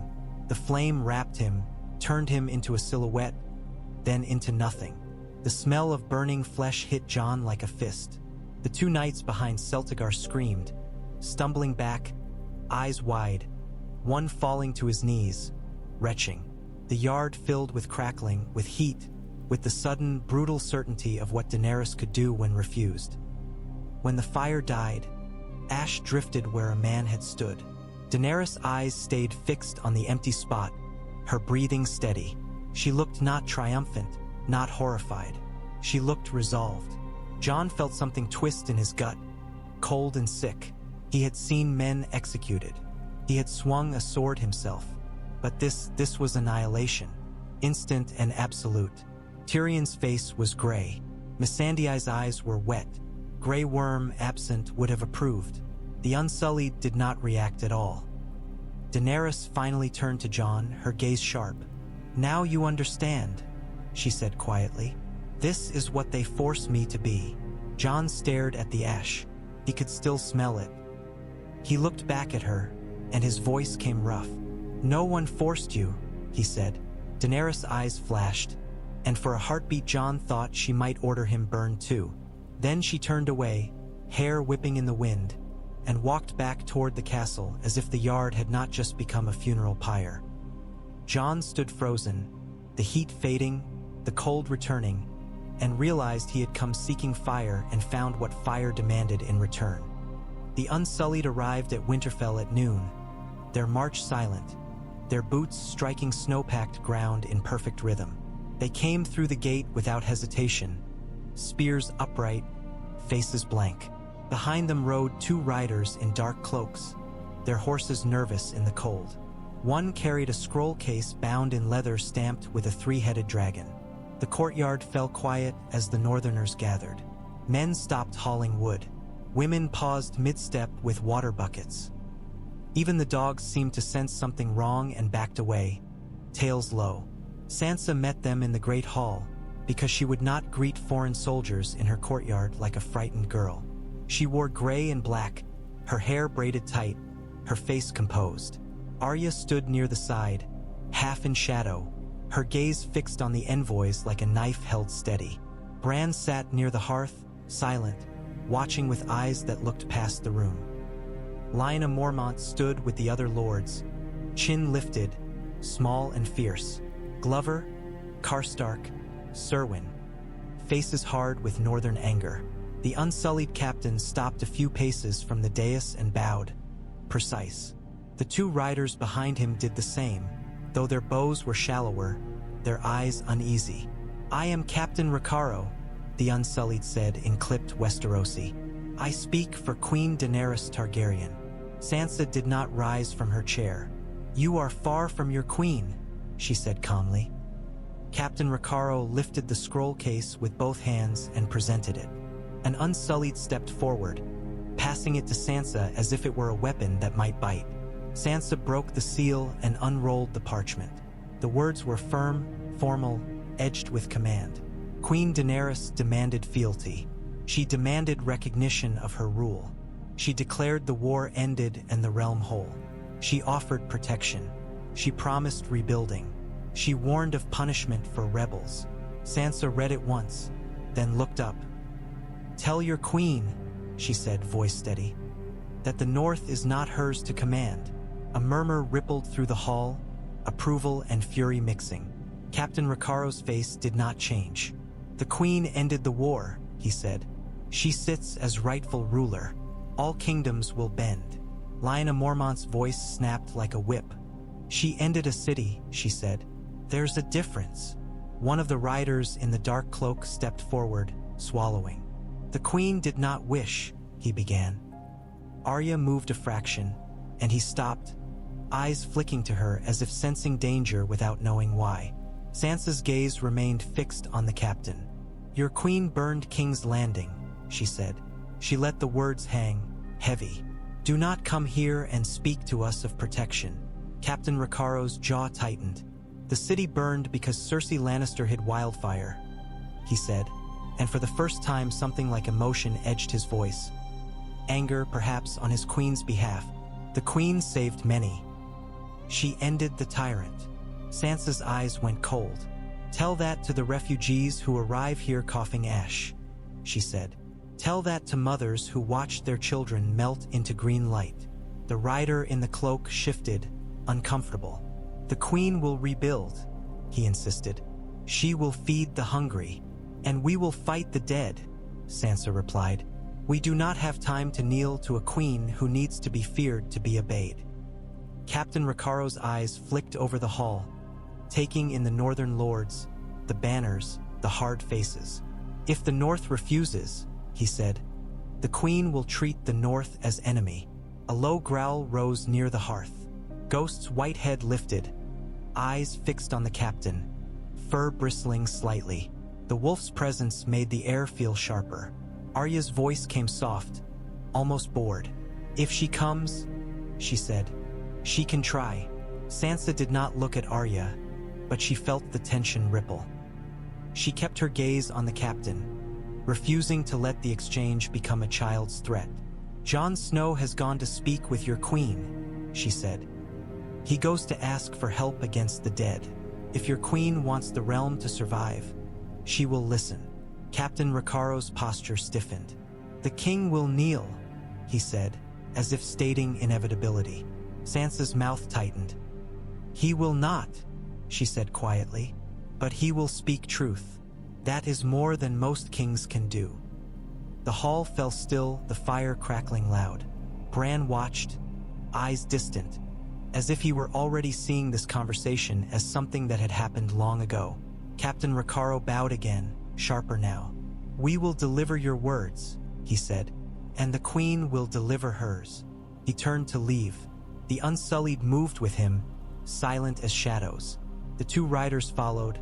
The flame wrapped him, turned him into a silhouette, then into nothing. The smell of burning flesh hit Jon like a fist. The 2 knights behind Celtigar screamed, stumbling back, eyes wide, one falling to his knees, retching. The yard filled with crackling, with heat, with the sudden, brutal certainty of what Daenerys could do when refused. When the fire died, ash drifted where a man had stood. Daenerys' eyes stayed fixed on the empty spot, her breathing steady. She looked not triumphant, not horrified. She looked resolved. Jon felt something twist in his gut, cold and sick. He had seen men executed. He had swung a sword himself. But this was annihilation, instant and absolute. Tyrion's face was gray. Missandei's eyes were wet. Grey Worm, absent, would have approved. The Unsullied did not react at all. Daenerys finally turned to Jon, her gaze sharp. "Now you understand," she said quietly. "This is what they force me to be." Jon stared at the ash. He could still smell it. He looked back at her, and his voice came rough. "No one forced you," he said. Daenerys' eyes flashed, and for a heartbeat Jon thought she might order him burned too. Then she turned away, hair whipping in the wind, and walked back toward the castle as if the yard had not just become a funeral pyre. Jon stood frozen, the heat fading, the cold returning, and realized he had come seeking fire and found what fire demanded in return. The Unsullied arrived at Winterfell at noon, their march silent, their boots striking snow-packed ground in perfect rhythm. They came through the gate without hesitation, spears upright, faces blank. Behind them rode 2 riders in dark cloaks, their horses nervous in the cold. One carried a scroll case bound in leather stamped with a 3-headed dragon. The courtyard fell quiet as the northerners gathered. Men stopped hauling wood. Women paused mid-step with water buckets. Even the dogs seemed to sense something wrong and backed away, tails low. Sansa met them in the great hall, because she would not greet foreign soldiers in her courtyard like a frightened girl. She wore gray and black, her hair braided tight, her face composed. Arya stood near the side, half in shadow, her gaze fixed on the envoys like a knife held steady. Bran sat near the hearth, silent, watching with eyes that looked past the room. Lyanna Mormont stood with the other lords, chin lifted, small and fierce. Glover, Karstark, Serwyn, faces hard with northern anger. The Unsullied captain stopped a few paces from the dais and bowed, precise. The 2 riders behind him did the same, though their bows were shallower, their eyes uneasy. "I am Captain Riccaro," the Unsullied said in clipped Westerosi. "I speak for Queen Daenerys Targaryen." Sansa did not rise from her chair. "You are far from your queen," she said calmly. Captain Ricardo lifted the scroll case with both hands and presented it. An Unsullied stepped forward, passing it to Sansa as if it were a weapon that might bite. Sansa broke the seal and unrolled the parchment. The words were firm, formal, edged with command. Queen Daenerys demanded fealty. She demanded recognition of her rule. She declared the war ended and the realm whole. She offered protection. She promised rebuilding. She warned of punishment for rebels. Sansa read it once, then looked up. "Tell your queen," she said, voice steady, "that the North is not hers to command." A murmur rippled through the hall, approval and fury mixing. Captain Ricardo's face did not change. "The queen ended the war," he said. "She sits as rightful ruler. All kingdoms will bend." Lyanna Mormont's voice snapped like a whip. "She ended a city," she said. "There's a difference." One of the riders in the dark cloak stepped forward, swallowing. "The queen did not wish," he began. Arya moved a fraction, and he stopped, eyes flicking to her as if sensing danger without knowing why. Sansa's gaze remained fixed on the captain. "Your queen burned King's Landing," she said. She let the words hang, heavy. "Do not come here and speak to us of protection." Captain Ricardo's jaw tightened. "The city burned because Cersei Lannister hid Wildfire," he said, and for the first time something like emotion edged his voice. Anger, perhaps, on his queen's behalf. "The queen saved many. She ended the tyrant." Sansa's eyes went cold. "Tell that to the refugees who arrive here coughing ash," she said. "Tell that to mothers who watched their children melt into green light." The rider in the cloak shifted, uncomfortable. "The queen will rebuild," he insisted. "She will feed the hungry. And we will fight the dead," Sansa replied. "We do not have time to kneel to a queen who needs to be feared to be obeyed." Captain Ricardo's eyes flicked over the hall, taking in the northern lords, the banners, the hard faces. "If the North refuses," he said, "the queen will treat the North as enemy." A low growl rose near the hearth. Ghost's white head lifted, eyes fixed on the captain, fur bristling slightly. The wolf's presence made the air feel sharper. Arya's voice came soft, almost bored. "If she comes," she said, "she can try." Sansa did not look at Arya, but she felt the tension ripple. She kept her gaze on the captain, refusing to let the exchange become a child's threat. "Jon Snow has gone to speak with your queen," she said. "He goes to ask for help against the dead. If your queen wants the realm to survive, she will listen." Captain Ricardo's posture stiffened. "The king will kneel," he said, as if stating inevitability. Sansa's mouth tightened. "He will not," she said quietly, "but he will speak truth. That is more than most kings can do." The hall fell still, the fire crackling loud. Bran watched, eyes distant, as if he were already seeing this conversation as something that had happened long ago. Captain Ricardo bowed again, sharper now. "We will deliver your words," he said, "and the queen will deliver hers." He turned to leave. The Unsullied moved with him, silent as shadows. The two riders followed,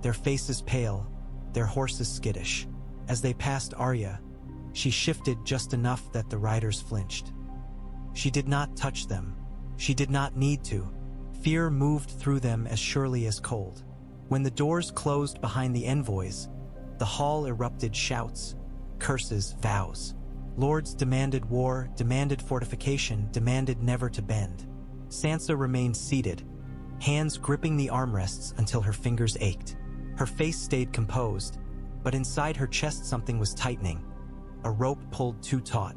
their faces pale, their horses skittish. As they passed Arya, she shifted just enough that the riders flinched. She did not touch them. She did not need to. Fear moved through them as surely as cold. When the doors closed behind the envoys, the hall erupted shouts, curses, vows. Lords demanded war, demanded fortification, demanded never to bend. Sansa remained seated, hands gripping the armrests until her fingers ached. Her face stayed composed, but inside her chest something was tightening. A rope pulled too taut.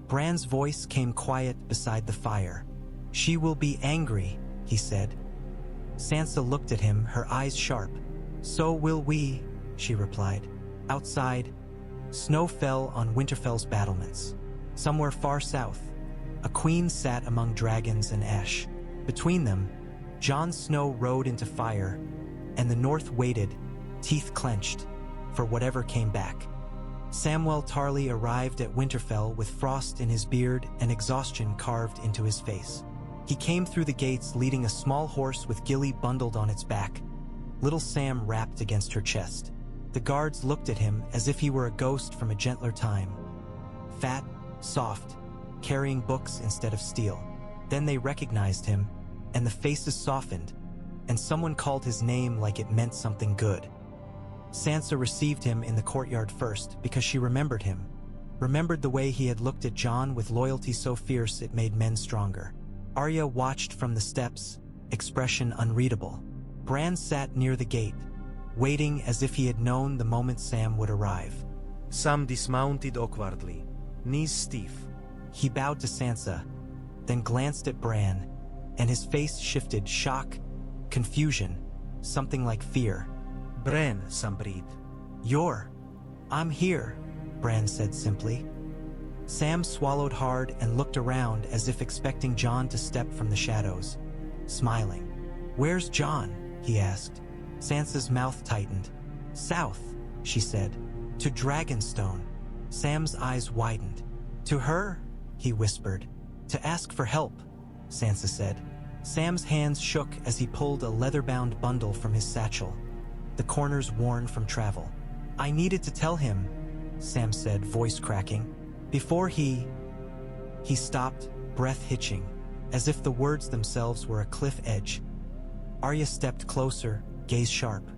Bran's voice came quiet beside the fire. "She will be angry," he said. Sansa looked at him, her eyes sharp. "So will we," she replied. Outside, snow fell on Winterfell's battlements. Somewhere far south, a queen sat among dragons and ash. Between them, Jon Snow rode into fire, and the North waited, teeth clenched, for whatever came back. Samwell Tarly arrived at Winterfell with frost in his beard and exhaustion carved into his face. He came through the gates leading a small horse with Gilly bundled on its back, little Sam wrapped against her chest. The guards looked at him as if he were a ghost from a gentler time. Fat, soft, carrying books instead of steel. Then they recognized him, and the faces softened, and someone called his name like it meant something good. Sansa received him in the courtyard first because she remembered him, remembered the way he had looked at Jon with loyalty so fierce it made men stronger. Arya watched from the steps, expression unreadable. Bran sat near the gate, waiting as if he had known the moment Sam would arrive. Sam dismounted awkwardly, knees stiff. He bowed to Sansa, then glanced at Bran, and his face shifted shock, confusion, something like fear. Bran, Sam breathed. I'm here, Bran said simply. Sam swallowed hard and looked around as if expecting Jon to step from the shadows, smiling. Where's Jon? He asked. Sansa's mouth tightened. South, she said. To Dragonstone. Sam's eyes widened. To her? He whispered. To ask for help, Sansa said. Sam's hands shook as he pulled a leather-bound bundle from his satchel, the corners worn from travel. I needed to tell him, Sam said, voice cracking. Before he stopped, breath hitching, as if the words themselves were a cliff edge. Arya stepped closer, gaze sharp.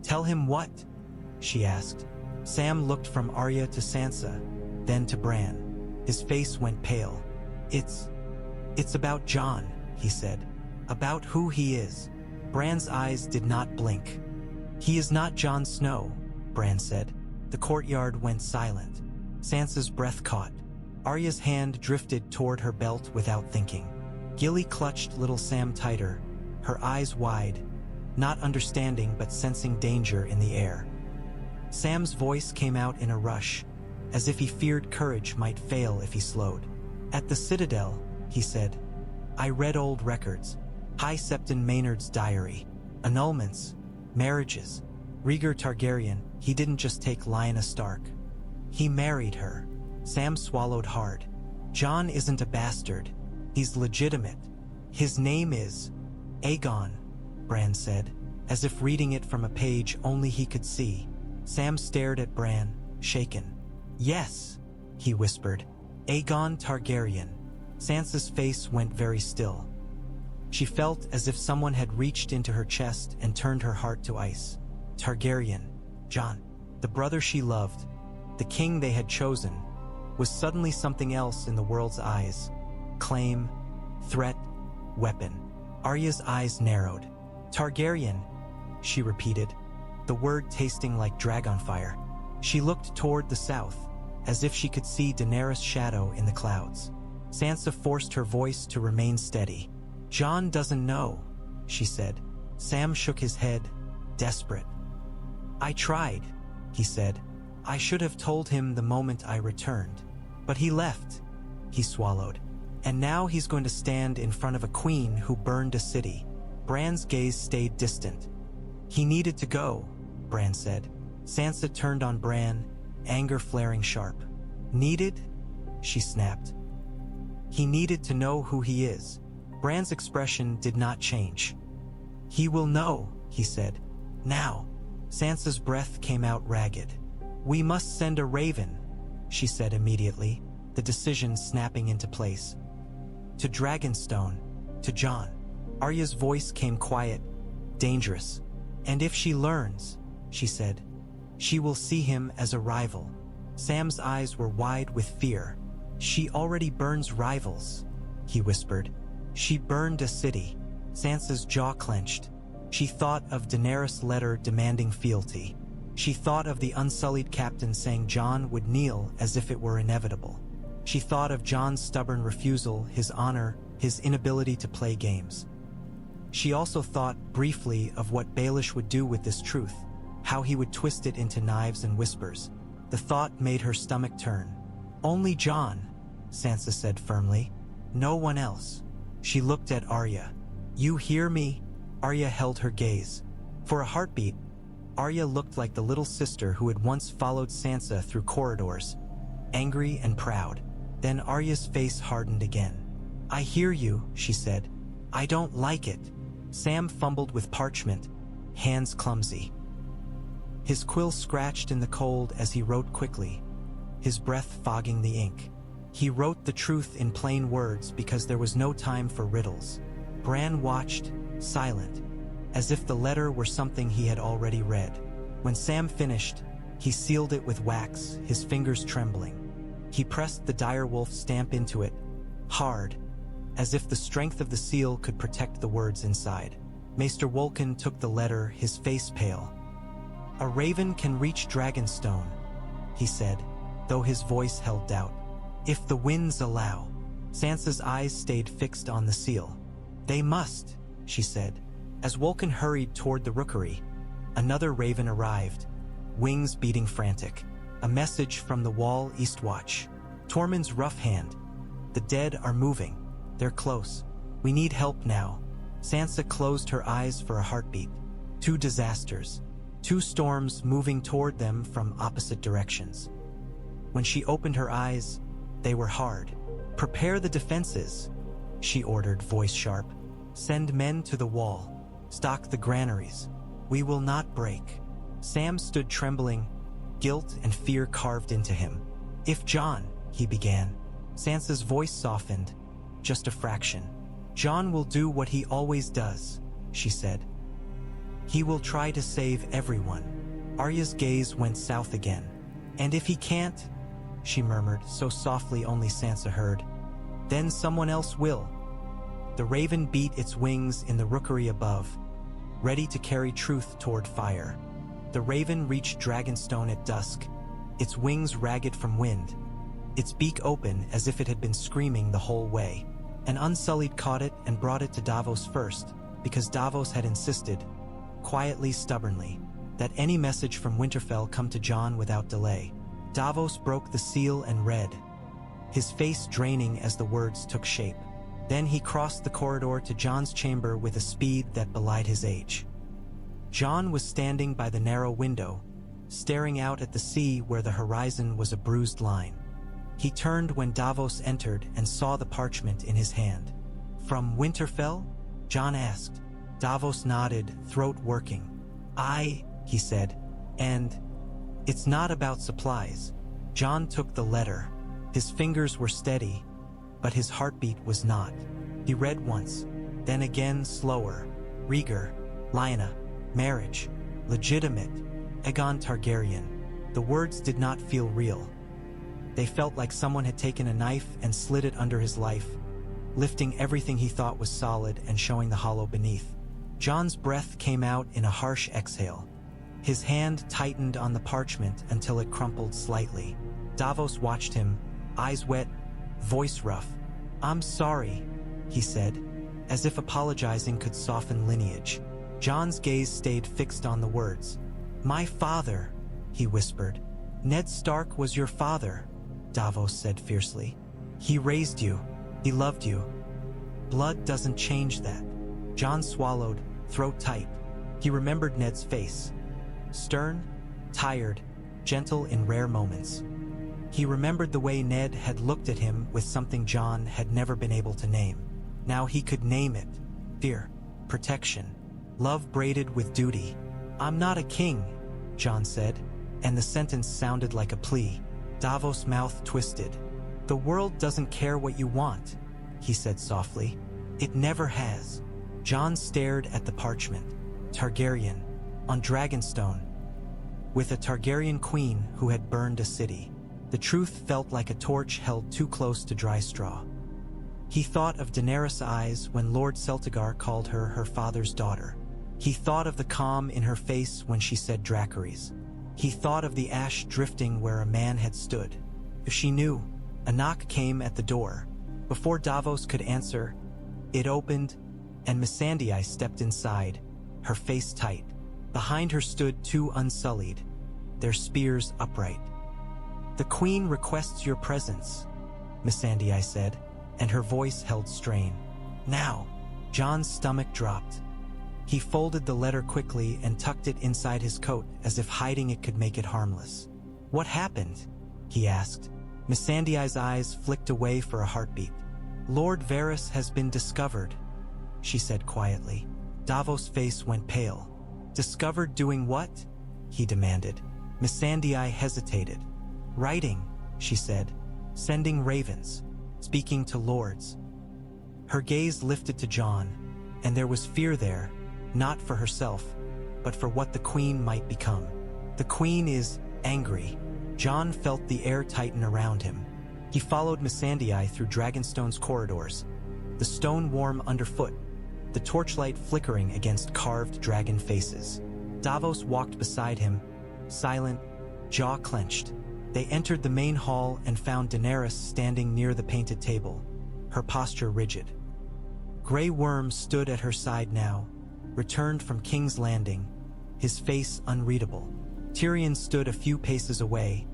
Tell him what? She asked. Sam looked from Arya to Sansa, then to Bran. His face went pale. It's about Jon, he said. About who he is. Bran's eyes did not blink. He is not Jon Snow, Bran said. The courtyard went silent. Sansa's breath caught. Arya's hand drifted toward her belt without thinking. Gilly clutched little Sam tighter, her eyes wide, not understanding but sensing danger in the air. Sam's voice came out in a rush, as if he feared courage might fail if he slowed. At the Citadel, he said, I read old records, High Septon Maynard's diary, annulments, marriages. Rhaegar Targaryen, he didn't just take Lyanna Stark. He married her. Sam swallowed hard. Jon isn't a bastard. He's legitimate. His name is Aegon, Bran said, as if reading it from a page only he could see. Sam stared at Bran, shaken. Yes, he whispered. Aegon Targaryen. Sansa's face went very still. She felt as if someone had reached into her chest and turned her heart to ice. Targaryen, Jon, the brother she loved, the king they had chosen, was suddenly something else in the world's eyes. Claim, threat, weapon. Arya's eyes narrowed. Targaryen, she repeated, the word tasting like dragonfire. She looked toward the south, as if she could see Daenerys' shadow in the clouds. Sansa forced her voice to remain steady. Jon doesn't know, she said. Sam shook his head, desperate. I tried, he said. I should have told him the moment I returned. But he left, he swallowed. And now he's going to stand in front of a queen who burned a city. Bran's gaze stayed distant. He needed to go, Bran said. Sansa turned on Bran, anger flaring sharp. Needed? She snapped. He needed to know who he is. Bran's expression did not change. He will know, he said. Now. Sansa's breath came out ragged. We must send a raven, she said immediately, the decision snapping into place. To Dragonstone, to Jon. Arya's voice came quiet, dangerous. And if she learns, she said, she will see him as a rival. Sam's eyes were wide with fear. She already burns rivals, he whispered. She burned a city. Sansa's jaw clenched. She thought of Daenerys' letter demanding fealty. She thought of the unsullied captain saying Jon would kneel as if it were inevitable. She thought of Jon's stubborn refusal, his honor, his inability to play games. She also thought briefly of what Baelish would do with this truth, how he would twist it into knives and whispers. The thought made her stomach turn. Only Jon, Sansa said firmly. No one else. She looked at Arya. You hear me? Arya held her gaze. For a heartbeat, Arya looked like the little sister who had once followed Sansa through corridors, angry and proud. Then Arya's face hardened again. "I hear you," she said. "I don't like it." Sam fumbled with parchment, hands clumsy. His quill scratched in the cold as he wrote quickly, his breath fogging the ink. He wrote the truth in plain words because there was no time for riddles. Bran watched, silent, as if the letter were something he had already read. When Sam finished, he sealed it with wax, his fingers trembling. He pressed the direwolf stamp into it, hard, as if the strength of the seal could protect the words inside. Maester Wolkan took the letter, his face pale. "A raven can reach Dragonstone," he said, though his voice held doubt. "If the winds allow." Sansa's eyes stayed fixed on the seal. "They must," she said. As Wolkan hurried toward the rookery, another raven arrived, wings beating frantic. A message from the wall Eastwatch. "Tormund's rough hand. The dead are moving. They're close. We need help now." Sansa closed her eyes for a heartbeat. Two disasters. Two storms moving toward them from opposite directions. When she opened her eyes, they were hard. "Prepare the defenses," she ordered, voice sharp. "Send men to the wall. Stock the granaries. We will not break." Sam stood trembling, guilt and fear carved into him. "If Jon," he began. Sansa's voice softened, just a fraction. "Jon will do what he always does," she said. "He will try to save everyone." Arya's gaze went south again. "And if he can't," she murmured, so softly only Sansa heard, "then someone else will." The raven beat its wings in the rookery above, ready to carry truth toward fire. The raven reached Dragonstone at dusk, its wings ragged from wind, its beak open as if it had been screaming the whole way. An Unsullied caught it and brought it to Davos first, because Davos had insisted, quietly, stubbornly, that any message from Winterfell come to Jon without delay. Davos broke the seal and read, his face draining as the words took shape. Then he crossed the corridor to Jon's chamber with a speed that belied his age. Jon was standing by the narrow window, staring out at the sea where the horizon was a bruised line. He turned when Davos entered and saw the parchment in his hand. "From Winterfell?" Jon asked. Davos nodded, throat working. "Aye," he said, "and it's not about supplies." Jon took the letter. His fingers were steady, but his heartbeat was not. He read once, then again slower. Rhaegar, Lyanna, marriage, legitimate, Aegon Targaryen. The words did not feel real. They felt like someone had taken a knife and slid it under his life, lifting everything he thought was solid and showing the hollow beneath. Jon's breath came out in a harsh exhale. His hand tightened on the parchment until it crumpled slightly. Davos watched him, eyes wet, voice rough. "I'm sorry," he said, as if apologizing could soften lineage. Jon's gaze stayed fixed on the words. "My father," he whispered. "Ned Stark was your father," Davos said fiercely. "He raised you. He loved you. Blood doesn't change that." Jon swallowed, throat tight. He remembered Ned's face. Stern, tired, gentle in rare moments. He remembered the way Ned had looked at him with something Jon had never been able to name. Now he could name it. Fear, protection, love braided with duty. "I'm not a king," Jon said, and the sentence sounded like a plea. Davos' mouth twisted. "The world doesn't care what you want," he said softly. "It never has." Jon stared at the parchment. Targaryen, on Dragonstone, with a Targaryen queen who had burned a city. The truth felt like a torch held too close to dry straw. He thought of Daenerys' eyes when Lord Celtigar called her her father's daughter. He thought of the calm in her face when she said Dracarys. He thought of the ash drifting where a man had stood. If she knew, a knock came at the door. Before Davos could answer, it opened, and Missandei stepped inside, her face tight. Behind her stood two Unsullied, their spears upright. "The Queen requests your presence," Missandei said, and her voice held strain. "Now." Jon's stomach dropped. He folded the letter quickly and tucked it inside his coat as if hiding it could make it harmless. "What happened?" he asked. Missandei's eyes flicked away for a heartbeat. "Lord Varys has been discovered," she said quietly. Davos' face went pale. "Discovered doing what?" he demanded. Missandei hesitated. "Writing," she said. "Sending ravens. Speaking to lords." Her gaze lifted to Jon, and there was fear there, not for herself, but for what the Queen might become. "The Queen is angry." Jon felt the air tighten around him. He followed Missandei through Dragonstone's corridors, the stone warm underfoot, the torchlight flickering against carved dragon faces. Davos walked beside him, silent, jaw clenched. They entered the main hall and found Daenerys standing near the painted table, her posture rigid. Grey Worm stood at her side now, returned from King's Landing, his face unreadable. Tyrion stood a few paces away,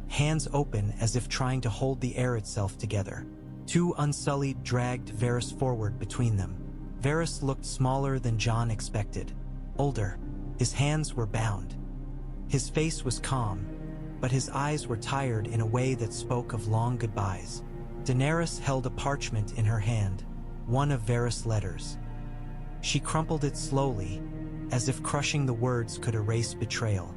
hands open as if trying to hold the air itself together. Two Unsullied dragged Varys forward between them. Varys looked smaller than Jon expected, older. His hands were bound. His face was calm, but his eyes were tired in a way that spoke of long goodbyes. Daenerys held a parchment in her hand, one of Varys' letters. She crumpled it slowly, as if crushing the words could erase betrayal.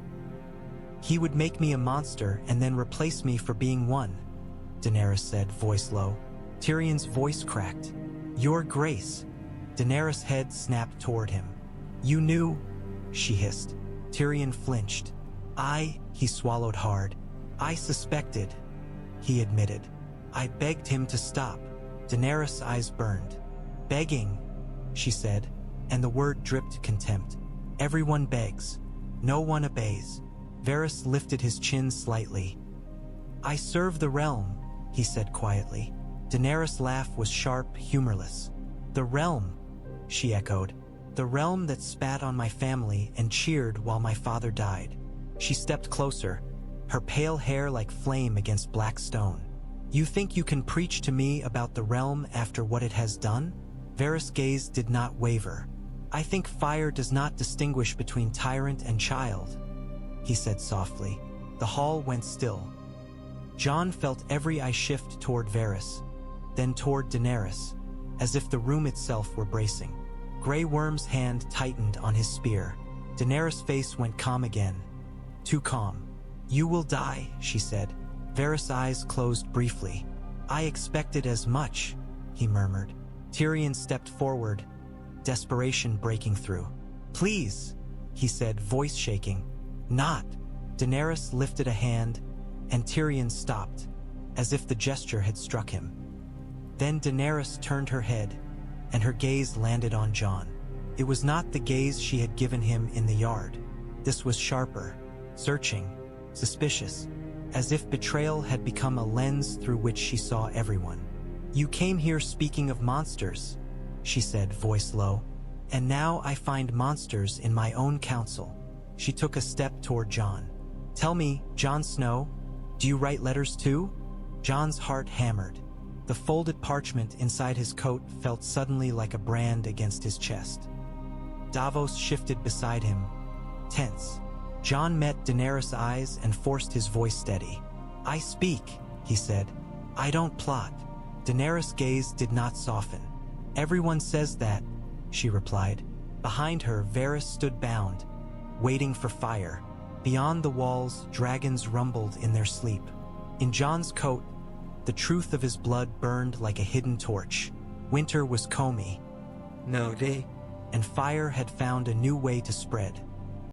"He would make me a monster and then replace me for being one," Daenerys said, voice low. Tyrion's voice cracked. "Your Grace." Daenerys' head snapped toward him. "You knew?" she hissed. Tyrion flinched. He swallowed hard. "I suspected," he admitted. "I begged him to stop." Daenerys' eyes burned. "Begging," she said, and the word dripped contempt. "Everyone begs. No one obeys." Varys lifted his chin slightly. "I serve the realm," he said quietly. Daenerys' laugh was sharp, humorless. "The realm," she echoed. "The realm that spat on my family and cheered while my father died." She stepped closer, her pale hair like flame against black stone. "You think you can preach to me about the realm after what it has done?" Varys' gaze did not waver. "I think fire does not distinguish between tyrant and child," he said softly. The hall went still. Jon felt every eye shift toward Varys, then toward Daenerys, as if the room itself were bracing. Grey Worm's hand tightened on his spear. Daenerys' face went calm again. Too calm. "You will die," she said. Varys' eyes closed briefly. "I expected as much," he murmured. Tyrion stepped forward, desperation breaking through. "Please," he said, voice shaking. "Not." Daenerys lifted a hand, and Tyrion stopped, as if the gesture had struck him. Then Daenerys turned her head, and her gaze landed on Jon. It was not the gaze she had given him in the yard. This was sharper, searching, suspicious, as if betrayal had become a lens through which she saw everyone. "You came here speaking of monsters," she said, voice low. "And now I find monsters in my own council." She took a step toward Jon. "Tell me, Jon Snow, do you write letters too?" Jon's heart hammered. The folded parchment inside his coat felt suddenly like a brand against his chest. Davos shifted beside him, tense. Jon met Daenerys' eyes and forced his voice steady. "I speak," he said. "I don't plot." Daenerys' gaze did not soften. "Everyone says that," she replied. Behind her, Varys stood bound, waiting for fire. Beyond the walls, dragons rumbled in their sleep. In Jon's coat, the truth of his blood burned like a hidden torch. Winter was comey. No, they... And fire had found a new way to spread.